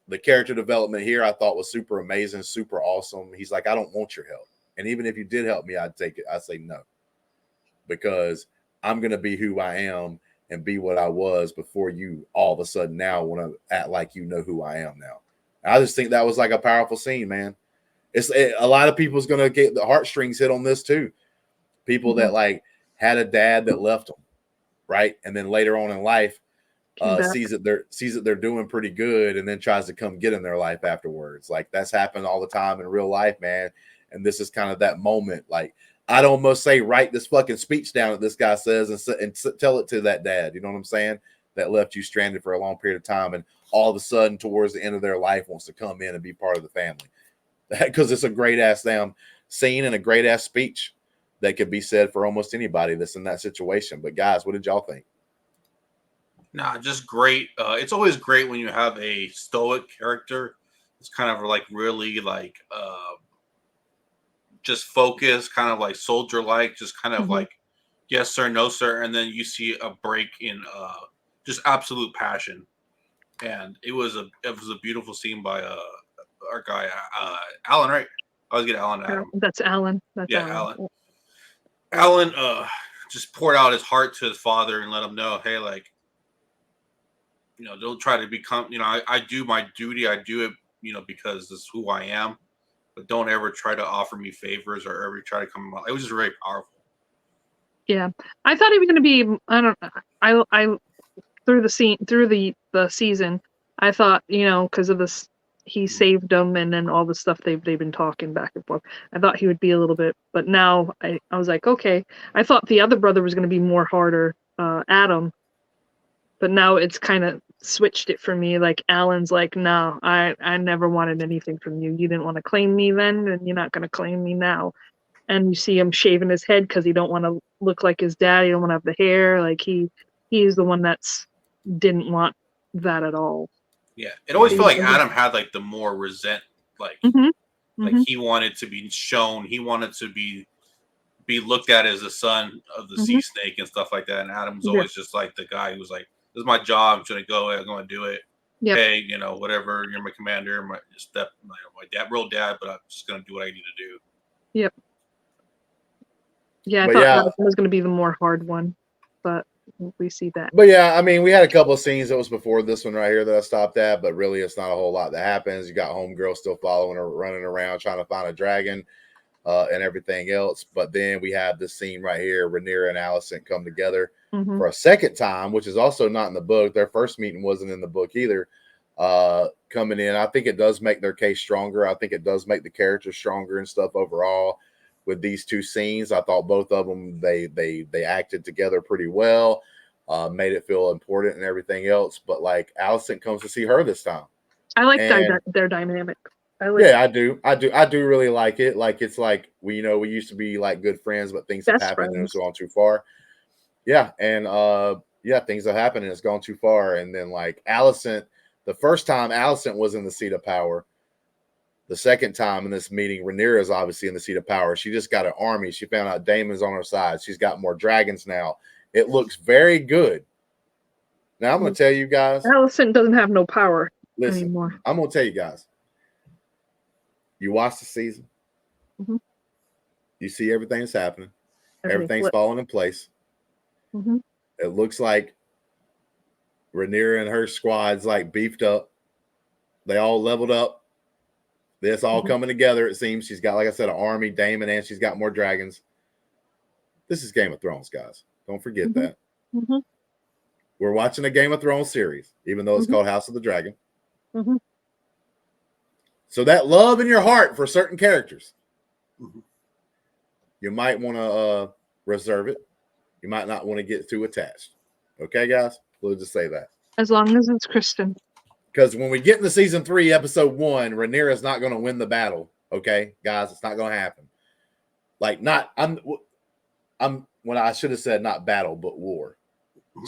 the character development here I thought was super amazing, super awesome. He's like, I don't want your help. And even if you did help me, I'd take it. I'd say no. Because I'm going to be who I am and be what I was before you all of a sudden now want to act like you know who I am now. I just think that was like a powerful scene, man. A lot of people's going to get the heartstrings hit on this too. People that like had a dad that left them, right? And then later on in life, sees that they're doing pretty good and then tries to come get in their life afterwards. Like that's happened all the time in real life, man. And this is kind of that moment. Like I'd almost say, write this fucking speech down that this guy says and tell it to that dad. You know what I'm saying? That left you stranded for a long period of time. And all of a sudden towards the end of their life wants to come in and be part of the family. Because it's a great ass damn scene and a great ass speech that could be said for almost anybody that's in that situation. But guys, what did y'all think? Nah, just great. It's always great when you have a stoic character. It's kind of like really like just focused, kind of like soldier-like, just kind of like yes sir, no sir, and then you see a break in just absolute passion. And it was a beautiful scene by our guy Alan, right? I always get Alan Adam. That's Alan. That's Alan. Alan just poured out his heart to his father and let him know, hey, like, you know, don't try to become, you know, I do my duty. I do it, you know, because this is who I am. But don't ever try to offer me favors or ever try to come out. It was just very powerful. Yeah, I thought he was going to be. I through the season, I thought, you know, because of this, he saved them, and then all the stuff they've been talking back and forth. I thought he would be a little bit, but now I was like, okay. I thought the other brother was going to be more harder, Adam. But now it's kind of switched it for me. Like Alan's like, no, I never wanted anything from you. You didn't want to claim me then, and you're not going to claim me now. and you see him shaving his head because he don't want to look like his dad. He don't want to have the hair. Like he's the one that's didn't want that at all. Yeah, it always felt like Adam had like the more like he wanted to be shown. He wanted to be looked at as the son of the sea snake and stuff like that. And Adam was always just like the guy who was like, "This is my job. I'm gonna go. I'm gonna do it. Yep. Hey, you know, whatever. You're my commander, my dad, real dad, but I'm just gonna do what I need to do." Yep. Yeah, I thought Adam was gonna be the more hard one, but we see that. But yeah, I mean, we had a couple of scenes that was before this one right here that I stopped at, but really it's not a whole lot that happens. You got Homegirl still following her, running around trying to find a dragon and everything else. But then we have this scene right here, Rhaenyra and Alicent come together for a second time, which is also not in the book. Their first meeting wasn't in the book either. Coming in, I think it does make their case stronger. I think it does make the characters stronger and stuff overall. With these two scenes, I thought both of them they acted together pretty well, made it feel important and everything else. But like Alicent comes to see her this time. I like their dynamic. I do really like it. Like it's like we used to be like good friends, but things have happened and it's gone too far. Yeah, and things have happened and it's gone too far. And then like Alicent, the first time Alicent was in the seat of power. The second time in this meeting, Rhaenyra is obviously in the seat of power. She just got an army. She found out Daemon's on her side. She's got more dragons now. It looks very good. Now, I'm going to tell you guys. Alicent doesn't have no power anymore. I'm going to tell you guys. You watch the season. You see everything that's happening. Everything's falling in place. It looks like Rhaenyra and her squad's like beefed up. They all leveled up. This all coming together, it seems. She's got, like I said, an army, Daemon, and she's got more dragons. This is Game of Thrones, guys. Don't forget that. We're watching a Game of Thrones series, even though it's called House of the Dragon. So that love in your heart for certain characters, you might want to reserve it. You might not want to get too attached. Okay, guys? We'll just say that. As long as it's Kristen. Because when we get into season 3, episode 1, Rhaenyra is not going to win the battle. Okay, guys, it's not going to happen. Like, when I should have said not battle, but war.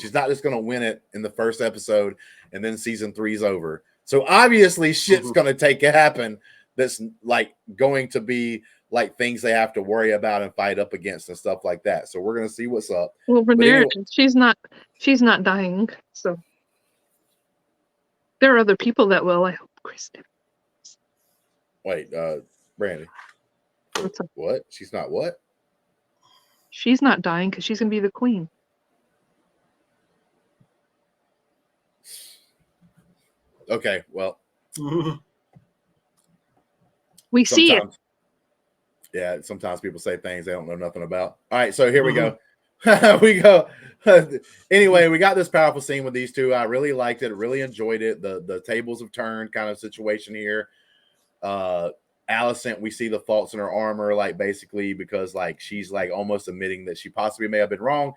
She's not just going to win it in the first episode and then season 3 is over. So obviously, shit's going to happen that's like going to be like things they have to worry about and fight up against and stuff like that. So we're going to see what's up. Well, Rhaenyra, she's not dying, so. There are other people that will. I hope Kristen. Wait, Brandi. What? She's not what? She's not dying because she's going to be the queen. Okay, well. We see it. Yeah, sometimes people say things they don't know nothing about. All right, so here we go. We go. Anyway, we got this powerful scene with these two. I really liked it. Really enjoyed it. The tables have turned kind of situation here. Alicent, we see the faults in her armor, like basically because like she's like almost admitting that she possibly may have been wrong.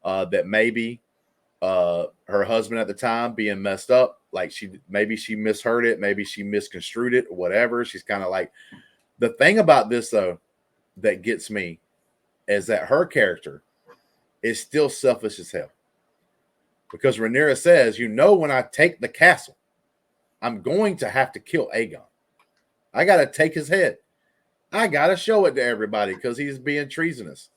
That maybe her husband at the time being messed up, like maybe she misheard it, maybe she misconstrued it, or whatever. She's kind of like the thing about this though that gets me is that her character is still selfish as hell. Because Rhaenyra says, when I take the castle, I'm going to have to kill Aegon. I got to take his head. I got to show it to everybody because he's being treasonous.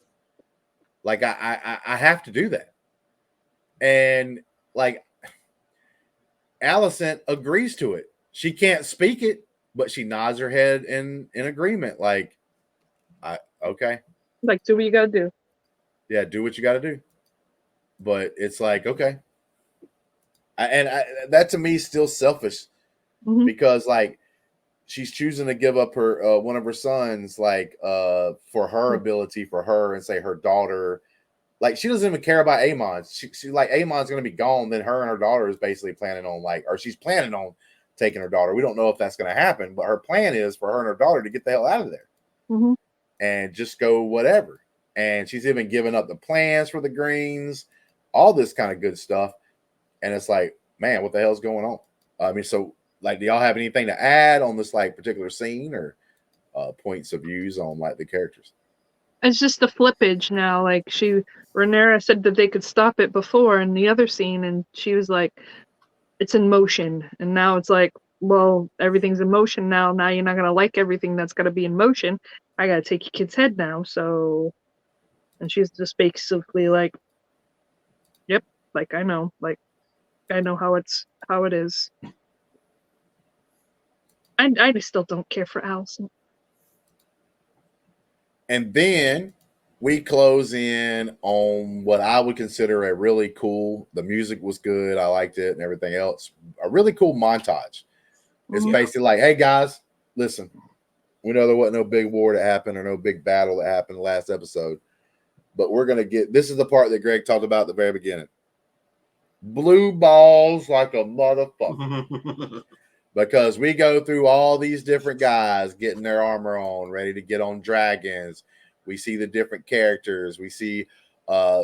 Like, I have to do that. And, like, Alicent agrees to it. She can't speak it, but she nods her head in agreement. Like, okay. Like, do what you got to do. Yeah, do what you got to do. But it's like, okay. That to me is still selfish because, like, she's choosing to give up her one of her sons, like, for her ability for her and say her daughter. Like, she doesn't even care about Aemon. She's like, Aemon's going to be gone. Then her and her daughter is basically planning on, like, or she's planning on taking her daughter. We don't know if that's going to happen, but her plan is for her and her daughter to get the hell out of there and just go whatever. And she's even given up the plans for the Greens, all this kind of good stuff. And it's like, man, what the hell's going on? I mean, so, like, do y'all have anything to add on this, like, particular scene or points of views on, like, the characters? It's just the flippage now. Like Rhaenyra said that they could stop it before in the other scene, and she was like, "It's in motion," and now it's like, well, everything's in motion now. Now you're not gonna like everything that's gotta be in motion. I gotta take your kid's head now. So, and she's just basically like, "Yep, like I know how it is." I just still don't care for Allison. And then we close in on what I would consider a really cool. The music was good. I liked it and everything else. A really cool montage. It's basically like, hey guys, listen, we know there wasn't no big war that happened or no big battle that happened last episode, but we're going to get, this is the part that Greg talked about at the very beginning. Blue balls like a motherfucker. Because we go through all these different guys getting their armor on, ready to get on dragons. We see the different characters. We see a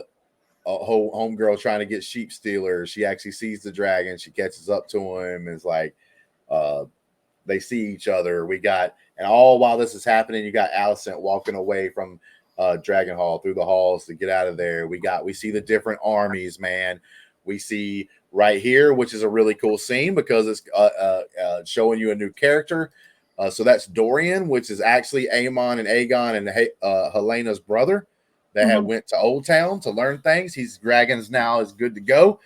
whole homegirl trying to get sheep stealers. She actually sees the dragon. She catches up to him and is like, they see each other. And all while this is happening, you got Alicent walking away from Dragon Hall through the halls to get out of there. We see the different armies, man. We see right here, which is a really cool scene because it's showing you a new character. So that's Dorian, which is actually Aemon and Aegon and Helena's brother that had went to Old Town to learn things. His dragons now is good to go.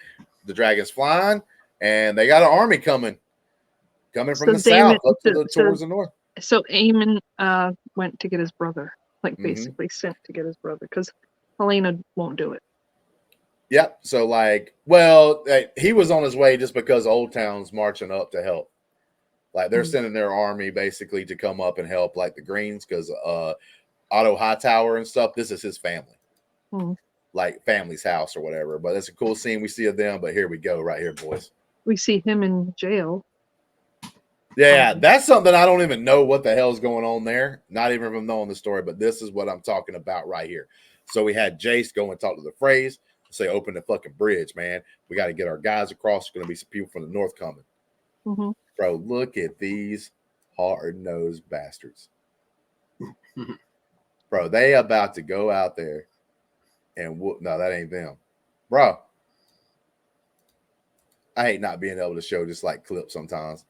The dragon's flying, and they got an army coming from the south up to towards the north. So Aemon went to get his brother, like basically sent to get his brother because Helena won't do it. Yep. So like, well, he was on his way just because Old Town's marching up to help. Like they're sending their army basically to come up and help, like the Greens, because Otto Hightower and stuff. This is his family, like family's house or whatever. But it's a cool scene we see of them. But here we go, right here, boys. We see him in jail. Yeah, that's something I don't even know what the hell's going on there. Not even from knowing the story, but this is what I'm talking about right here. So we had Jace go and talk to the Freys, say, open the fucking bridge, man. We got to get our guys across. There's going to be some people from the north coming. Bro, look at these hard-nosed bastards. Bro, they about to go out there and whoop. No, that ain't them. Bro, I hate not being able to show just like clips sometimes.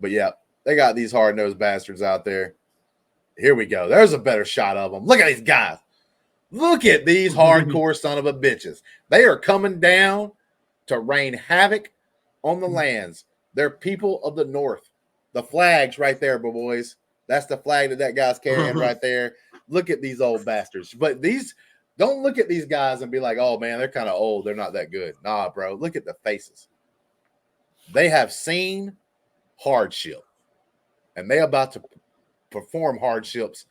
But yeah, they got these hard-nosed bastards out there. Here we go. There's a better shot of them. Look at these guys. Look at these hardcore son of a bitches. They are coming down to rain havoc on the lands. They're people of the north. The flag's right there, boys. That's the flag that guy's carrying right there. Look at these old bastards. But don't look at these guys and be like, oh, man, they're kind of old. They're not that good. Nah, bro. Look at the faces. They have seen hardship, and they about to perform hardships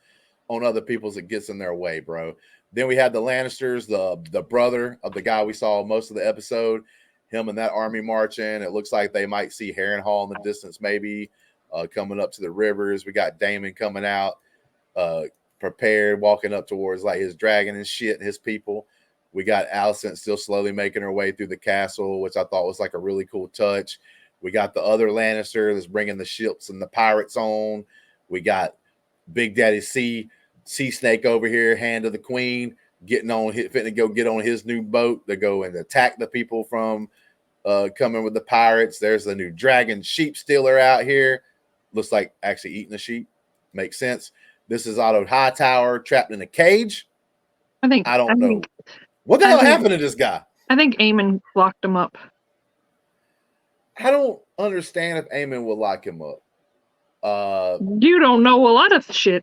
on other people's that gets in their way, bro. Then we had the Lannisters, the brother of the guy we saw most of the episode, him and that army marching. It looks like they might see Harrenhal in the distance, maybe coming up to the rivers. We got Daemon coming out, prepared, walking up towards like his dragon and shit, and his people. We got Alicent still slowly making her way through the castle, which I thought was like a really cool touch. We got the other Lannister that's bringing the ships and the pirates on. We got Big Daddy Sea Snake over here, hand of the queen, fitting to go get on his new boat to go and attack the people from coming with the pirates. There's the new dragon sheep stealer out here. Looks like actually eating the sheep. Makes sense. This is Otto Hightower trapped in a cage. I don't know. What the hell happened to this guy? I think Aemon locked him up. I don't understand if Aemon will lock him up. You don't know a lot of shit.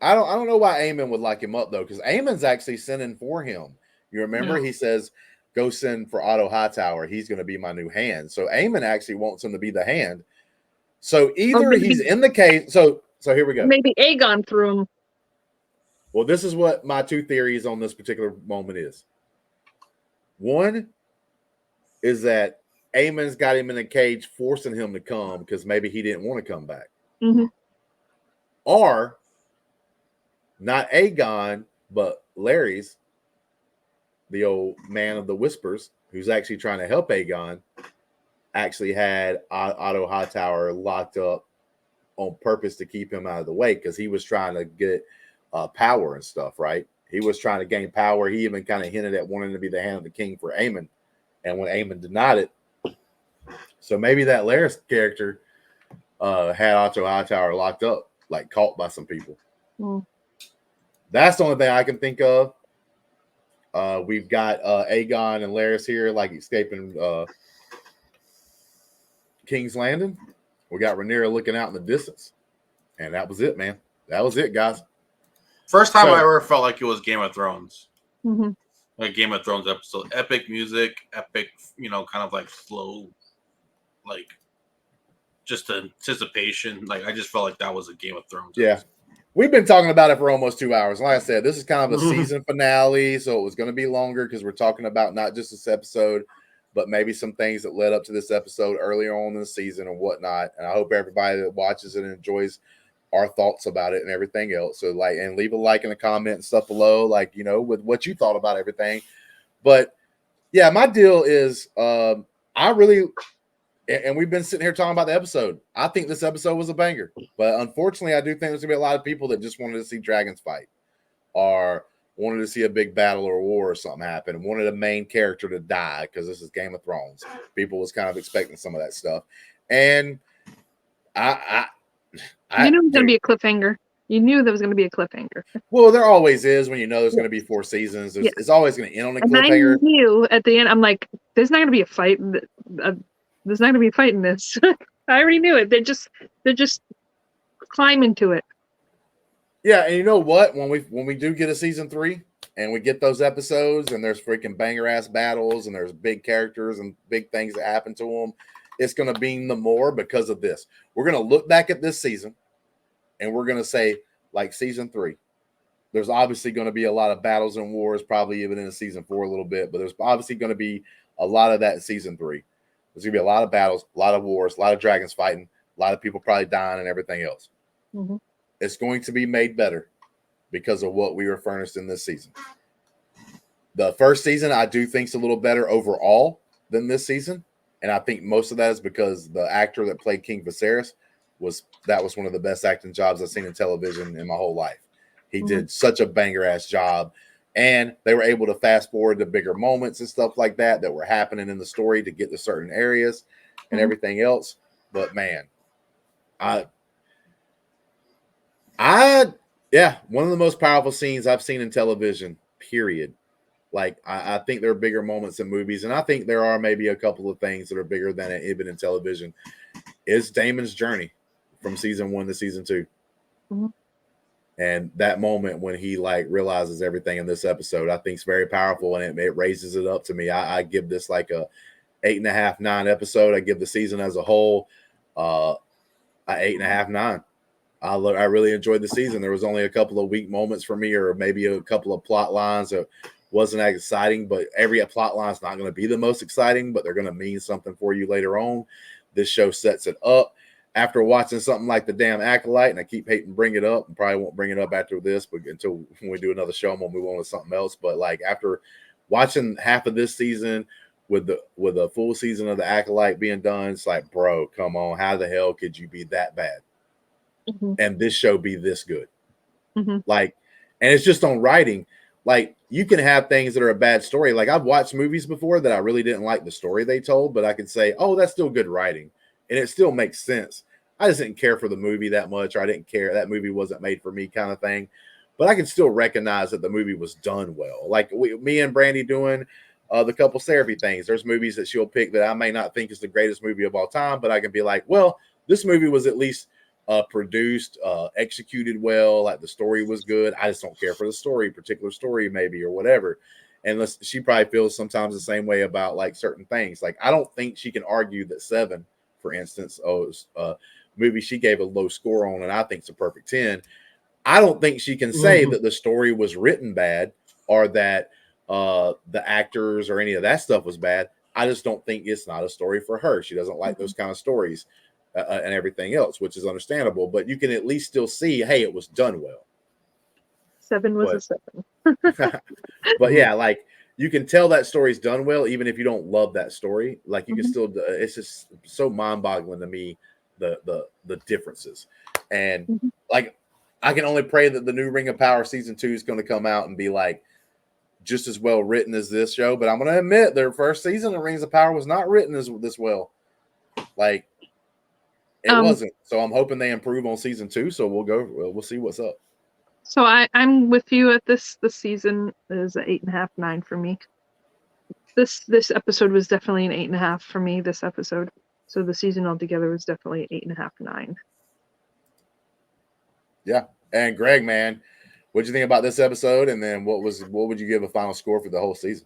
I don't know why Aemon would lock him up though, because Aemon's actually sending for him. You remember he says, "Go send for Otto Hightower. He's going to be my new hand." So Aemon actually wants him to be the hand. So either he's in the cage. So here we go. Maybe Aegon threw him. Well, this is what my two theories on this particular moment is. One is that Aemon's got him in a cage, forcing him to come because maybe he didn't want to come back. Or not Aegon, but Larry's, the old man of the whispers, who's actually trying to help Aegon, actually had Otto Hightower locked up on purpose to keep him out of the way because he was trying to get power and stuff, right? He was trying to gain power. He even kind of hinted at wanting to be the hand of the king for Aemon, and when Aemon denied it, so maybe that Laris character had Otto Hightower locked up, like caught by some people. That's the only thing I can think of. We've got Aegon and Laris here, like escaping King's Landing. We got Rhaenyra looking out in the distance, and that was it, man. That was it, guys. First time I ever felt like it was Game of Thrones. Mm-hmm. Like Game of Thrones episode. Epic music, epic, kind of like slow, like just anticipation. Like I just felt like that was a Game of Thrones episode. Yeah. We've been talking about it for almost 2 hours. Like I said, this is kind of a season finale, so it was going to be longer because we're talking about not just this episode, but maybe some things that led up to this episode earlier on in the season and whatnot. And I hope everybody that watches it enjoys our thoughts about it and everything else. So and leave a like and a comment and stuff below, with what you thought about everything. But yeah, my deal is and we've been sitting here talking about the episode. I think this episode was a banger, but unfortunately, I do think there's gonna be a lot of people that just wanted to see dragons fight, or wanted to see a big battle or war or something happen, and wanted a main character to die because this is Game of Thrones. People was kind of expecting some of that stuff, and you knew it was gonna be a cliffhanger. You knew there was gonna be a cliffhanger. Well, there always is when you know there's gonna be 4 seasons. It's always gonna end on a cliffhanger. I knew at the end. I'm like, there's not gonna be a fight. There's not going to be a fight in this. I already knew it. They're just climbing to it. Yeah, and you know what? When we do get a season 3 and we get those episodes and there's freaking banger ass battles and there's big characters and big things that happen to them, it's going to mean the more because of this. We're going to look back at this season and we're going to say, like season 3, there's obviously going to be a lot of battles and wars, probably even in season 4 a little bit, but there's obviously going to be a lot of that in season 3. There's going to be a lot of battles, a lot of wars, a lot of dragons fighting, a lot of people probably dying and everything else. Mm-hmm. It's going to be made better because of what we were furnished in this season. The first season, I do think is a little better overall than this season. And I think most of that is because the actor that played King Viserys was one of the best acting jobs I've seen in television in my whole life. He did such a banger ass job. And they were able to fast forward to bigger moments and stuff like that were happening in the story to get to certain areas and everything else. But man, one of the most powerful scenes I've seen in television, period. Like, I think there are bigger moments in movies, and I think there are maybe a couple of things that are bigger than it even in television, is Daemon's journey from season 1 to season 2. Mm-hmm. And that moment when he realizes everything in this episode, I think is very powerful, and it raises it up to me. I give this like a 8.5, 9 episode. I give the season as a whole a 8.5, 9. I really enjoyed the season. There was only a couple of weak moments for me, or maybe a couple of plot lines that wasn't as exciting. But every plot line is not going to be the most exciting, but they're going to mean something for you later on. This show sets it up. After watching something like The Damn Acolyte, and I keep hating to bring it up, and probably won't bring it up after this, but until when we do another show, I'm gonna move on to something else. But after watching half of this season with a full season of The Acolyte being done, it's like, bro, come on, how the hell could you be that bad? Mm-hmm. And this show be this good? Mm-hmm. And it's just on writing. You can have things that are a bad story. I've watched movies before that I really didn't like the story they told, but I can say, oh, that's still good writing. And it still makes sense. I just didn't care for the movie that much, or I didn't care. That movie wasn't made for me kind of thing. But I can still recognize that the movie was done well. Me and Brandi doing the couples therapy things. There's movies that she'll pick that I may not think is the greatest movie of all time, but I can be like, well, this movie was at least produced, executed well. The story was good. I just don't care for the story, particular story maybe, or whatever. And she probably feels sometimes the same way about certain things. I don't think she can argue that 7, for instance, movie she gave a low score on, and I think it's a perfect 10. I don't think she can say that the story was written bad, or that the actors or any of that stuff was bad. I just don't think it's not a story for her. She doesn't like those kind of stories and everything else, which is understandable. But you can at least still see, hey, it was done well. 7 was a 7. But yeah, you can tell that story's done well, even if you don't love that story. You can still, it's just so mind-boggling to me, the differences. And I can only pray that the new Ring of Power season 2 is going to come out and be like just as well written as this show. But I'm going to admit their first season of Rings of Power was not written as this well. Like it wasn't. So I'm hoping they improve on season 2. So we'll see what's up. So I'm with you at this. This season is an 8.5, 9 for me. This episode was definitely an 8.5 for me. This episode, so the season altogether was definitely 8.5, 9. Yeah, and Greg, man, what'd you think about this episode? And then what would you give a final score for the whole season?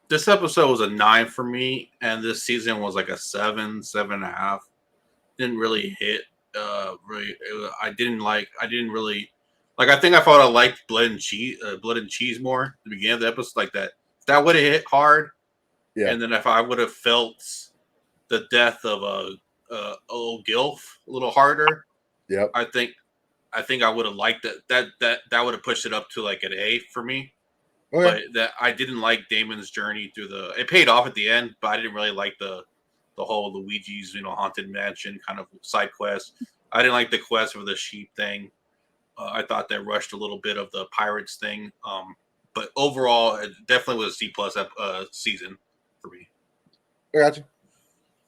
This episode was a 9 for me, and this season was like a 7, 7.5. Didn't really hit. I didn't really like. I think I thought I liked Blood and Cheese more at the beginning of the episode, like that. If that would have hit hard. Yeah. And then if I would have felt the death of a old Gilf a little harder, yep. I think I would have liked that would have pushed it up to like an A for me. Okay. But that I didn't like Damon's journey through it paid off at the end, but I didn't really like the whole Luigi's haunted mansion kind of side quest. I didn't like the quest for the sheep thing. I thought they rushed a little bit of the pirates thing. But overall, it definitely was a C+ season for me. I got you.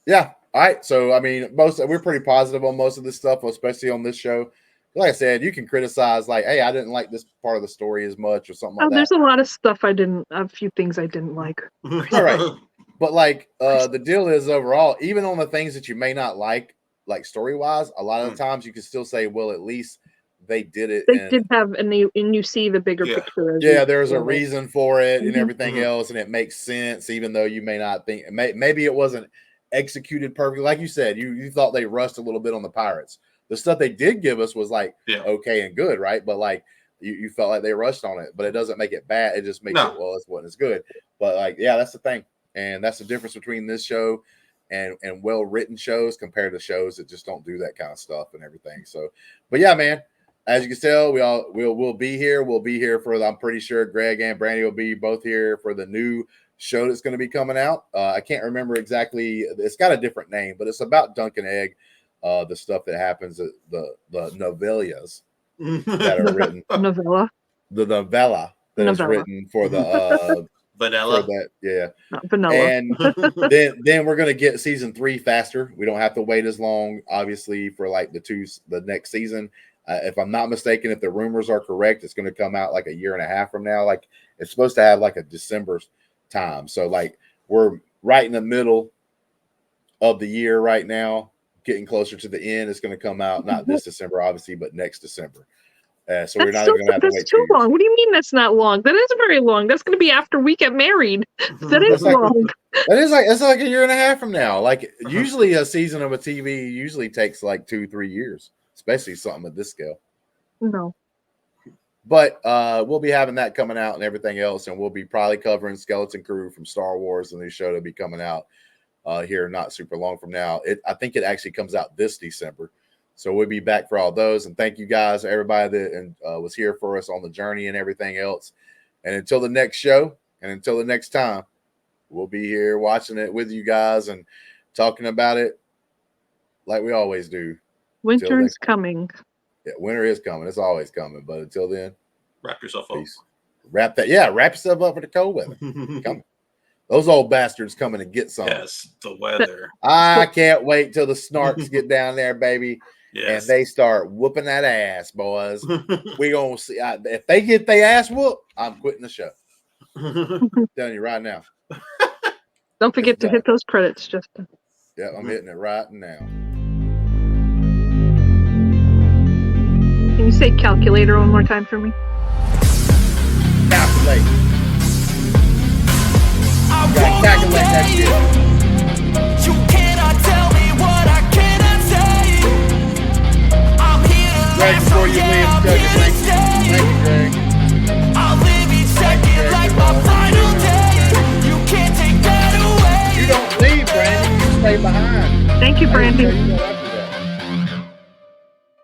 Yeah. All right. So, I mean, we're pretty positive on most of this stuff, especially on this show. Like I said, you can criticize, like, hey, I didn't like this part of the story as much or something like that. There's a lot of stuff a few things I didn't like. All right. But, like, the deal is overall, even on the things that you may not like story-wise, a lot of the times you can still say, well, at least they did it. They did have, and you see the bigger picture. Yeah, there's a reason for it and everything else, and it makes sense, even though you may not think maybe it wasn't executed perfectly. Like you said, you thought they rushed a little bit on the pirates. The stuff they did give us was like okay and good, right? But like you felt like they rushed on it, but it doesn't make it bad. It just makes it it's good. But like, yeah, that's the thing, and that's the difference between this show and well-written shows compared to shows that just don't do that kind of stuff and everything. So, but yeah, man. As you can tell, we'll be here. We'll be here for. I'm pretty sure Greg and Brandi will be both here for the new show that's going to be coming out. I can't remember exactly. It's got a different name, but it's about Dunk and Egg. The stuff that happens at the novellas that are written. Novella. The novella that is written for the vanilla. For that, yeah, not vanilla. And then we're gonna get season 3 faster. We don't have to wait as long, obviously, for like the next season. If I'm not mistaken, if the rumors are correct, it's going to come out like a year and a half from now. Like it's supposed to have like a December time. So like we're right in the middle of the year right now, getting closer to the end. It's going to come out not this December, obviously, but next December. So we're not even going to have to wait. That's too long. What do you mean that's not long? That is very long. That's going to be after we get married. That is long. That is like, it's like a year and a half from now. Like usually a season of a TV usually takes like 2-3 years. Especially something at this scale. No. But we'll be having that coming out and everything else. And we'll be probably covering Skeleton Crew from Star Wars. And the show will be coming out here not super long from now. I think it actually comes out this December. So we'll be back for all those. And thank you guys, everybody that was here for us on the journey and everything else. And until the next show and until the next time, we'll be here watching it with you guys and talking about it like we always do. Winter is coming. Yeah, winter is coming. It's always coming. But until then, wrap yourself up. Wrap yourself up for the cold weather. Coming. Those old bastards coming to get some. Yes, the weather. I can't wait till the Snarks get down there, baby. Yes. And they start whooping that ass, boys. We gonna see if they get their ass whooped. I'm quitting the show. I'm telling you right now. Don't forget to hit those credits, Justin. Yeah, I'm hitting it right now. Can you say calculator one more time for me? Calculate. Calculate that shit. You cannot tell me what I cannot say. I'm here to laugh, so yeah, I'm here to stay. Thank you, Greg. I'll live each second like my final day. You can't take that away. You don't leave, Brandi. You stay behind. Thank you, Brandi.